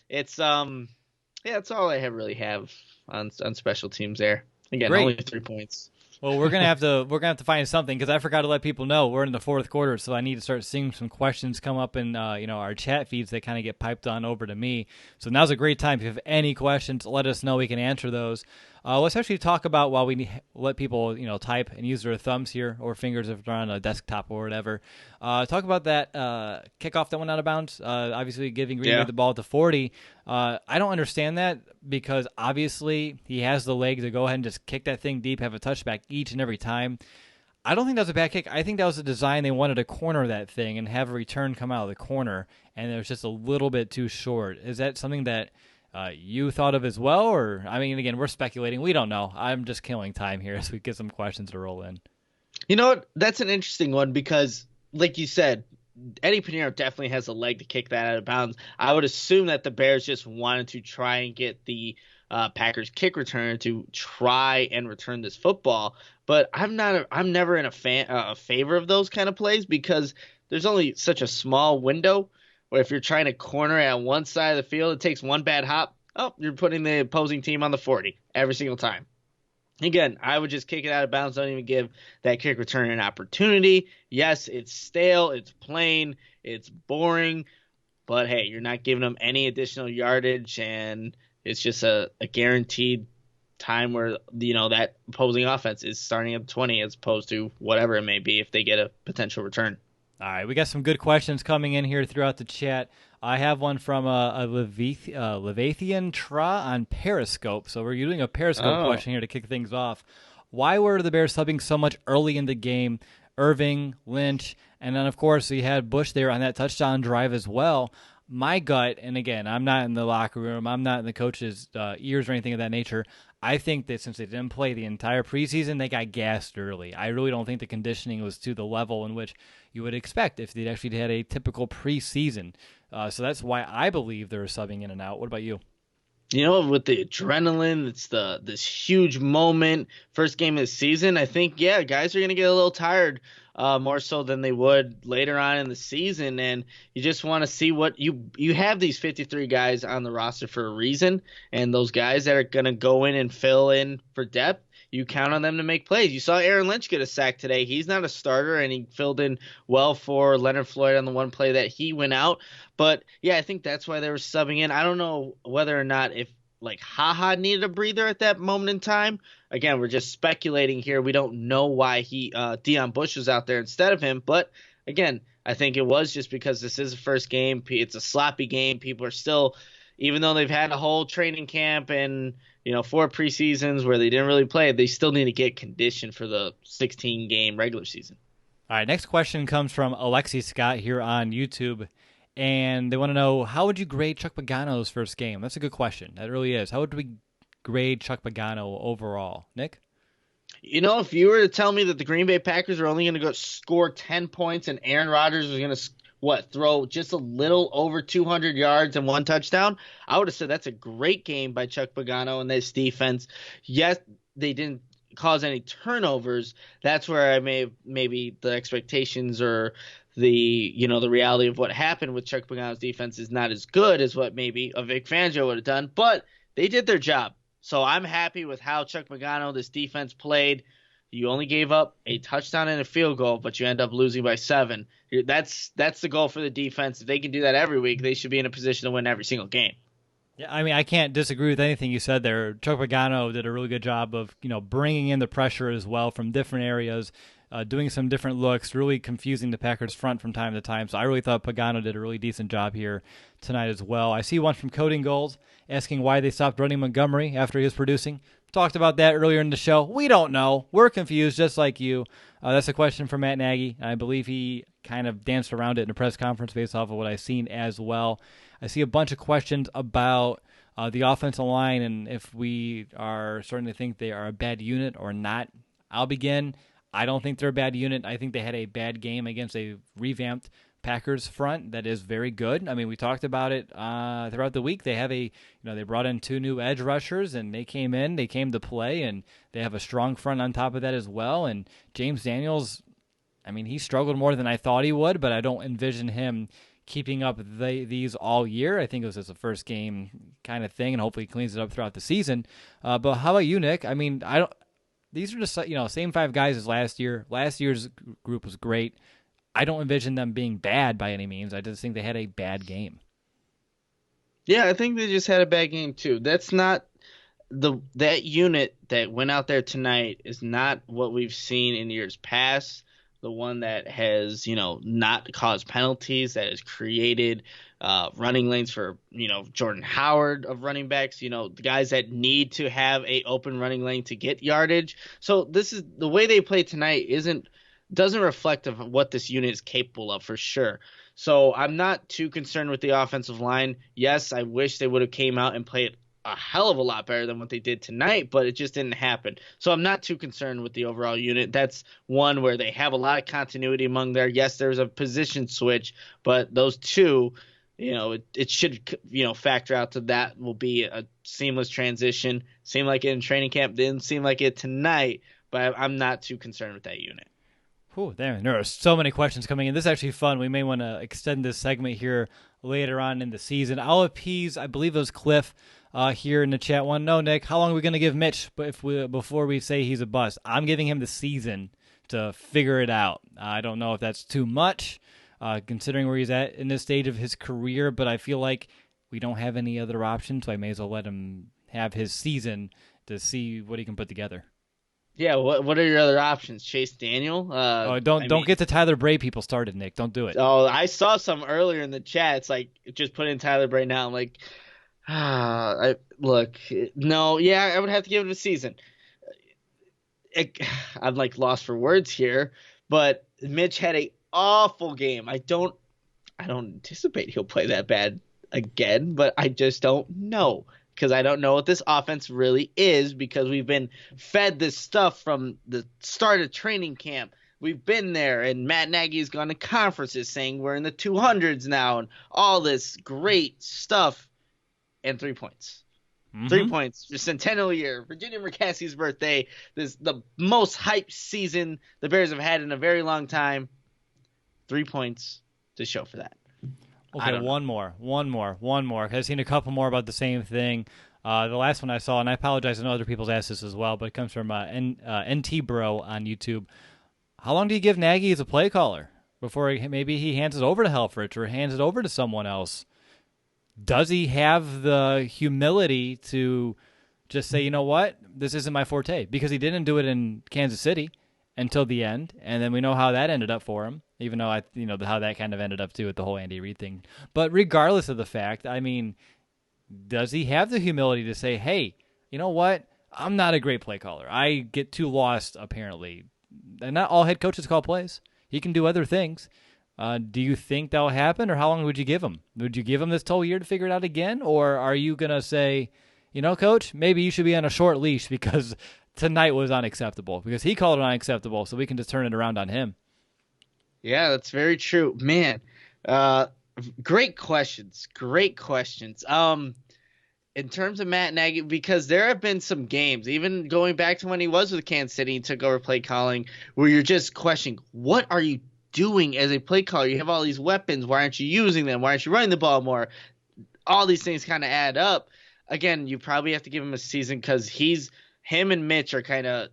Speaker 2: it's that's all I really have on special teams there. Again,
Speaker 1: Great.
Speaker 2: Only 3 points.
Speaker 1: Well, we're gonna have to find something because I forgot to let people know we're in the fourth quarter, so I need to start seeing some questions come up in our chat feeds that kind of get piped on over to me. So now's a great time. If you have any questions, let us know. We can answer those. Let's actually talk about while we let people type and use their thumbs here or fingers if they're on a desktop or whatever. Talk about that kickoff that went out of bounds. Obviously, giving Green Bay the ball at the 40. I don't understand that because obviously he has the leg to go ahead and just kick that thing deep, have a touchback each and every time. I don't think that was a bad kick. I think that was a design. They wanted to corner that thing and have a return come out of the corner, and it was just a little bit too short. Is that something that you thought of as well? Or, again, we're speculating. We don't know. I'm just killing time here as we get some questions to roll in.
Speaker 2: You know what? That's an interesting one because, like you said, Eddie Pinheiro definitely has a leg to kick that out of bounds. I would assume that the Bears just wanted to try and get the Packers kick returner to try and return this football. But I'm never in a favor of those kind of plays because there's only such a small window where if you're trying to corner at one side of the field, it takes one bad hop. Oh, you're putting the opposing team on the 40 every single time. Again, I would just kick it out of bounds. Don't even give that kick return an opportunity. Yes, it's stale, it's plain, it's boring, but hey, you're not giving them any additional yardage, and it's just a guaranteed time where that opposing offense is starting at 20 as opposed to whatever it may be if they get a potential return.
Speaker 1: All right, we got some good questions coming in here throughout the chat. I have one from a Levathian Tra on Periscope. So we're doing a Periscope question here to kick things off. Why were the Bears subbing so much early in the game? Irving, Lynch, and then, of course, you had Bush there on that touchdown drive as well. My gut, and again, I'm not in the locker room, I'm not in the coach's ears or anything of that nature. I think that since they didn't play the entire preseason, they got gassed early. I really don't think the conditioning was to the level in which you would expect if they'd actually had a typical preseason. So that's why I believe they're subbing in and out. What about you?
Speaker 2: You know, with the adrenaline, it's this huge moment, first game of the season. I think, yeah, guys are going to get a little tired, more so than they would later on in the season. And you just want to see what you have these 53 guys on the roster for a reason. And those guys that are going to go in and fill in for depth, you count on them to make plays. You saw Aaron Lynch get a sack today. He's not a starter, and he filled in well for Leonard Floyd on the one play that he went out. But, yeah, I think that's why they were subbing in. I don't know whether or not if, like, HaHa needed a breather at that moment in time. Again, we're just speculating here. We don't know why Deion Bush was out there instead of him. But, again, I think it was just because this is the first game. It's a sloppy game. People are still, even though they've had a whole training camp and – 4 preseasons where they didn't really play, they still need to get conditioned for the 16-game regular season.
Speaker 1: All right, next question comes from Alexi Scott here on YouTube, and they want to know, how would you grade Chuck Pagano's first game? That's a good question. That really is. How would we grade Chuck Pagano overall? Nick?
Speaker 2: If you were to tell me that the Green Bay Packers are only going to go score 10 points and Aaron Rodgers was going to throw just a little over 200 yards and 1 touchdown, I would have said that's a great game by Chuck Pagano and this defense. Yes, they didn't cause any turnovers. That's where maybe the expectations or the reality of what happened with Chuck Pagano's defense is not as good as what maybe a Vic Fangio would have done, but they did their job. So I'm happy with how Chuck Pagano, this defense, played. You only gave up a touchdown and a field goal, but you end up losing by 7. That's the goal for the defense. If they can do that every week, they should be in a position to win every single game.
Speaker 1: Yeah, I mean, I can't disagree with anything you said there. Chuck Pagano did a really good job of, bringing in the pressure as well from different areas, doing some different looks, really confusing the Packers front from time to time. So I really thought Pagano did a really decent job here tonight as well. I see one from Coding Goals asking why they stopped running Montgomery after he was producing. Talked about that earlier in the show. We don't know. We're confused just like you. That's a question from Matt Nagy. I believe he kind of danced around it in a press conference based off of what I've seen as well. I see a bunch of questions about the offensive line and if we are starting to think they are a bad unit or not. I'll begin. I don't think they're a bad unit. I think they had a bad game against a revamped Packers front that is very good. I mean, we talked about it throughout the week. They have they brought in 2 new edge rushers, and they came to play, and they have a strong front on top of that as well. And James Daniels, I mean, he struggled more than I thought he would, but I don't envision him keeping up these all year. I think it was just a first game kind of thing, and hopefully he cleans it up throughout the season. But how about you, Nick? I mean, these are just same 5 guys as last year. Last year's group was great. I don't envision them being bad by any means. I just think they had a bad game.
Speaker 2: Yeah, I think they just had a bad game too. That's not that unit that went out there tonight is not what we've seen in years past. The one that has, not caused penalties, that has created running lanes for, Jordan Howard of running backs, the guys that need to have a open running lane to get yardage. So this is the way they play tonight doesn't reflect of what this unit is capable of for sure. So I'm not too concerned with the offensive line. Yes, I wish they would have came out and played a hell of a lot better than what they did tonight, but it just didn't happen. So I'm not too concerned with the overall unit. That's one where they have a lot of continuity among there. Yes, there's a position switch, but those 2, it should, factor out to that will be a seamless transition. Seemed like it in training camp. Didn't seem like it tonight, but I'm not too concerned with that unit.
Speaker 1: Ooh, damn, there are so many questions coming in. This is actually fun. We may want to extend this segment here later on in the season. I'll appease, I believe it was Cliff here in the chat one. No, Nick, how long are we going to give Mitch before we say he's a bust? I'm giving him the season to figure it out. I don't know if that's too much considering where he's at in this stage of his career, but I feel like we don't have any other options, so I may as well let him have his season to see what he can put together.
Speaker 2: Yeah, what are your other options? Chase Daniel?
Speaker 1: Don't get the Tyler Bray people started, Nick. Don't do it.
Speaker 2: Oh, I saw some earlier in the chat. It's like, just put in Tyler Bray now. I'm like, I would have to give it a season. I'm like lost for words here, but Mitch had a awful game. I don't anticipate he'll play that bad again, but I just don't know because I don't know what this offense really is because we've been fed this stuff from the start of training camp. We've been there, and Matt Nagy's gone to conferences saying we're in the 200s now and all this great stuff, and 3 points. 3 points for Centennial year, Virginia McCaskey's birthday. This is the most hyped season the Bears have had in a very long time. 3 points to show for that.
Speaker 1: Okay, one more. I've seen a couple more about the same thing. The last one I saw, and I apologize, I know other people's asked this as well, but it comes from NT Bro on YouTube. How long do you give Nagy as a play caller before maybe he hands it over to Helfrich or hands it over to someone else? Does he have the humility to just say, you know what, this isn't my forte? Because he didn't do it in Kansas City until the end, and then we know how that ended up for him, even though how that kind of ended up too with the whole Andy Reid thing. But regardless of the fact, I mean, does he have the humility to say, hey, you know what, I'm not a great play caller. I get too lost, apparently. And not all head coaches call plays. He can do other things. Do you think that'll happen, or how long would you give him? Would you give him this whole year to figure it out again, or are you going to say, you know, Coach, maybe you should be on a short leash because tonight was unacceptable, because he called it unacceptable, so we can just turn it around on him?
Speaker 2: Yeah, that's very true. Man, great questions. In terms of Matt Nagy, because there have been some games, even going back to when he was with Kansas City and took over play calling, where you're just questioning, what are you doing as a play caller? You have all these weapons. Why aren't you using them? Why aren't you running the ball more? All these things kind of add up. Again, you probably have to give him a season because him and Mitch are kind of,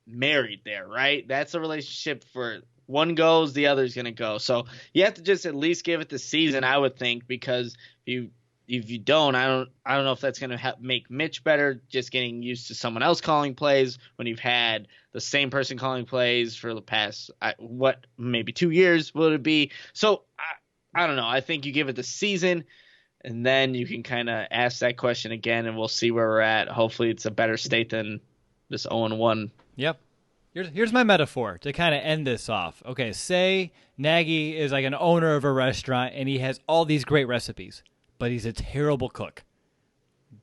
Speaker 2: married there, right? That's a relationship for one goes, the other's going to go. So you have to just at least give it the season, I would think, because if you don't, I don't know if that's going to make Mitch better, just getting used to someone else calling plays when you've had the same person calling plays for the past, maybe 2 years will it be? So I don't know. I think you give it the season, and then you can kind of ask that question again, and we'll see where we're at. Hopefully it's a better state than this 0-1.
Speaker 1: Yep. Here's my metaphor to kind of end this off. Okay, say Nagy is like an owner of a restaurant, and he has all these great recipes, but he's a terrible cook.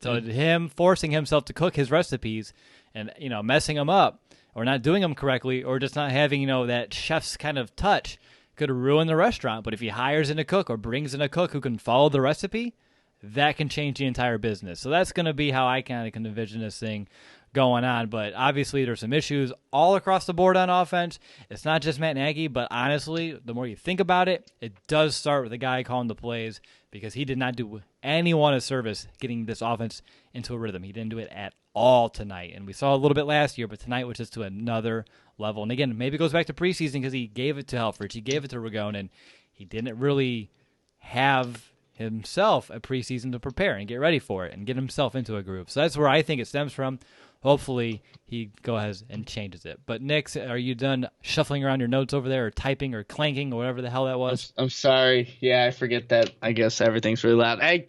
Speaker 1: So him forcing himself to cook his recipes and, messing them up or not doing them correctly or just not having, that chef's kind of touch could ruin the restaurant. But if he hires in a cook or brings in a cook who can follow the recipe, that can change the entire business. So that's going to be how I kind of can envision this thing going on. But obviously there's some issues all across the board on offense. It's not just Matt Nagy, but honestly, the more you think about it, it does start with the guy calling the plays, because he did not do anyone a service getting this offense into a rhythm. He didn't do it at all tonight. And we saw a little bit last year, but tonight was just to another level. And again, maybe it goes back to preseason because he gave it to Helfrich, he gave it to Ragone, and he didn't really have himself a preseason to prepare and get ready for it and get himself into a groove. So that's where I think it stems from. Hopefully he goes and changes it. But Nick, are you done shuffling around your notes over there, or typing or clanking or whatever the hell that was?
Speaker 2: I'm sorry. Yeah, I forget that. I guess everything's really loud. I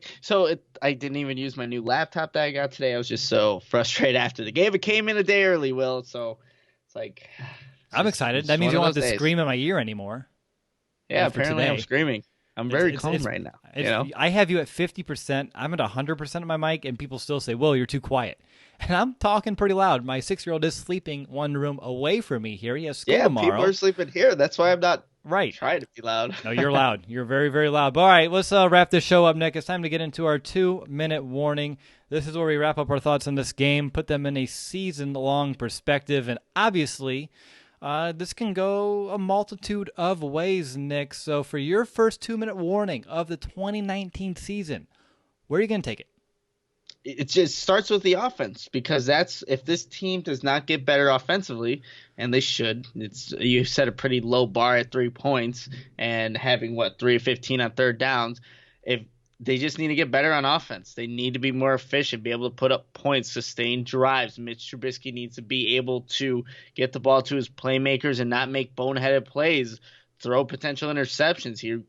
Speaker 2: didn't even use my new laptop that I got today. I was just so frustrated after the game. It came in a day early, Will. So it's like
Speaker 1: I'm excited. That means you don't have to scream in my ear anymore.
Speaker 2: Yeah, apparently today. I'm screaming. I'm very calm right now.
Speaker 1: I have you at 50%. I'm at 100% of my mic, and people still say, "Will, you're too quiet." And I'm talking pretty loud. My 6-year-old is sleeping one room away from me here. He has school tomorrow.
Speaker 2: People are sleeping here. That's why I'm not trying to be loud.
Speaker 1: No, you're loud. You're very, very loud. But all right, let's wrap this show up, Nick. It's time to get into our 2-minute warning. This is where we wrap up our thoughts on this game, put them in a season-long perspective, and obviously this can go a multitude of ways, Nick. So for your first 2-minute warning of the 2019 season, where are you going to take it?
Speaker 2: It just starts with the offense, because if this team does not get better offensively, and they should, you set a pretty low bar at 3 points and having 3 of 15 on third downs. If they just need to get better on offense, they need to be more efficient, be able to put up points, sustain drives. Mitch Trubisky needs to be able to get the ball to his playmakers and not make boneheaded plays, throw potential interceptions here.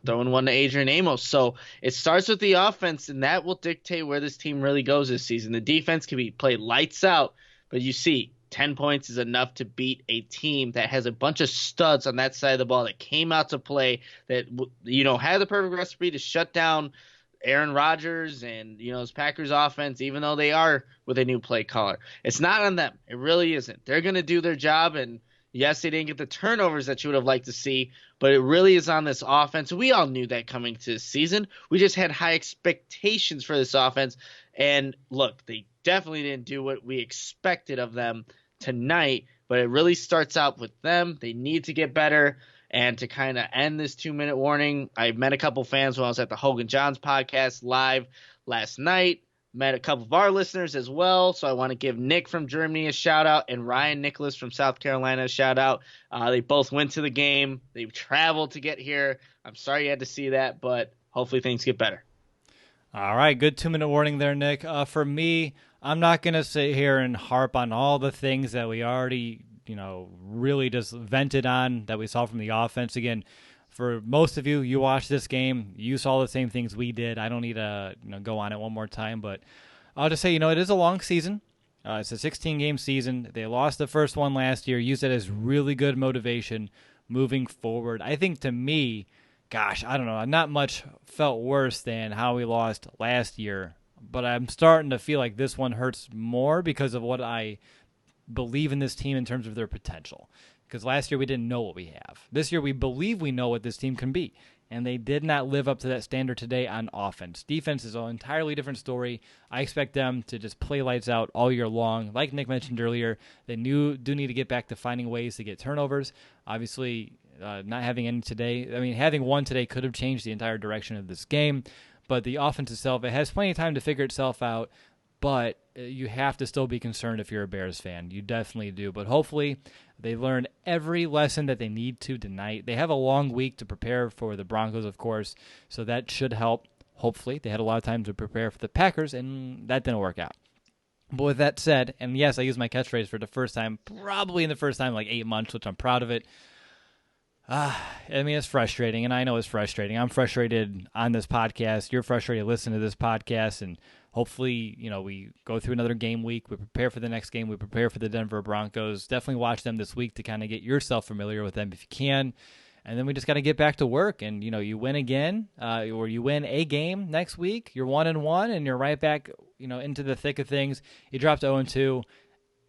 Speaker 2: Throwing one to Adrian Amos. So it starts with the offense, and that will dictate where this team really goes this season. The defense can be played lights out, but you see 10 points is enough to beat a team that has a bunch of studs on that side of the ball that came out to play, that, had the perfect recipe to shut down Aaron Rodgers and, his Packers offense, even though they are with a new play caller. It's not on them. It really isn't. They're going to do their job, and yes, they didn't get the turnovers that you would have liked to see, but it really is on this offense. We all knew that coming to this season. We just had high expectations for this offense, and look, they definitely didn't do what we expected of them tonight, but it really starts out with them. They need to get better. And to kind of end this 2-minute warning, I met a couple fans when I was at the Hogan Johns podcast live last night. Met a couple of our listeners as well. So I want to give Nick from Germany a shout out and Ryan Nicholas from South Carolina a shout out. They both went to the game. They traveled to get here. I'm sorry you had to see that, but hopefully things get better.
Speaker 1: All right, good 2-minute warning there, Nick. For me, I'm not going to sit here and harp on all the things that we already, really just vented on that we saw from the offense. Again, for most of you, you watched this game, you saw the same things we did. I don't need to go on it one more time, but I'll just say, it is a long season. It's a 16-game season. They lost the first one last year, used it as really good motivation moving forward. I think to me, gosh, I don't know, not much felt worse than how we lost last year, but I'm starting to feel like this one hurts more because of what I believe in this team in terms of their potential. Because last year we didn't know what we have. This year we believe we know what this team can be, and they did not live up to that standard today on offense. Defense is an entirely different story. I expect them to just play lights out all year long. Like Nick mentioned earlier, they do need to get back to finding ways to get turnovers. Obviously, not having any today. I mean, having one today could have changed the entire direction of this game. But the offense itself, it has plenty of time to figure itself out. But you have to still be concerned if you're a Bears fan. You definitely do. But hopefully they learn every lesson that they need to tonight. They have a long week to prepare for the Broncos, of course, so that should help. Hopefully. They had a lot of time to prepare for the Packers, and that didn't work out. But with that said, and yes, I used my catchphrase for the first time, probably in the first time like 8 months, which I'm proud of it. I mean, it's frustrating, and I know it's frustrating. I'm frustrated on this podcast. You're frustrated listening to this podcast, and hopefully, we go through another game week. We prepare for the next game. We prepare for the Denver Broncos. Definitely watch them this week to kind of get yourself familiar with them if you can. And then we just got to get back to work. And, you win again, or you win a game next week. You're 1-1, and you're right back, into the thick of things. You dropped 0-2.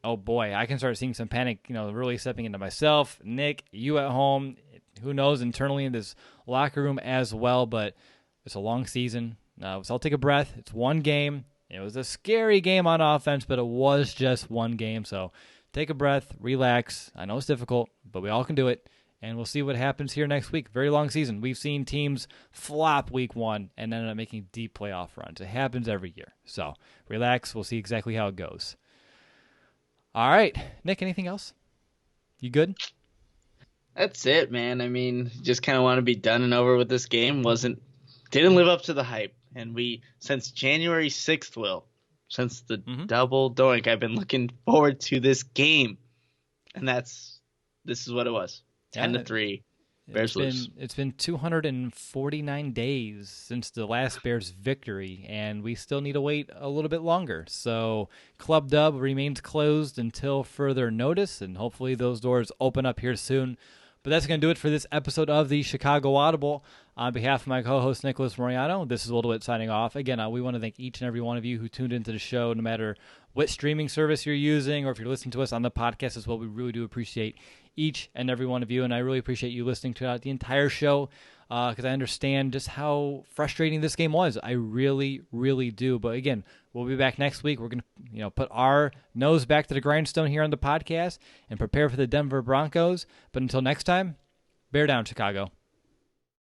Speaker 1: Oh, boy, I can start seeing some panic, really stepping into myself. Nick, you at home, who knows, internally in this locker room as well. But it's a long season. So I'll take a breath. It's one game. It was a scary game on offense, but it was just one game. So take a breath, relax. I know it's difficult, but we all can do it. And we'll see what happens here next week. Very long season. We've seen teams flop week 1 and end up making deep playoff runs. It happens every year. So relax. We'll see exactly how it goes. All right. Nick, anything else? You good?
Speaker 2: That's it, man. I mean, just kind of want to be done and over with this game. Didn't live up to the hype. And since January 6th, since the double doink, I've been looking forward to this game. And this is what it was. 10-3. Bears lose.
Speaker 1: It's been 249 days since the last Bears victory, and we still need to wait a little bit longer. So Club Dub remains closed until further notice, and hopefully those doors open up here soon. But that's going to do it for this episode of the Chicago Audible. On behalf of my co-host, Nicholas Moriano, this is Will DeWitt signing off. Again, we want to thank each and every one of you who tuned into the show, no matter what streaming service you're using or if you're listening to us on the podcast as well. We really do appreciate each and every one of you, and I really appreciate you listening to the entire show because I understand just how frustrating this game was. I really, really do. But again, we'll be back next week. We're going to put our nose back to the grindstone here on the podcast and prepare for the Denver Broncos. But until next time, bear down, Chicago.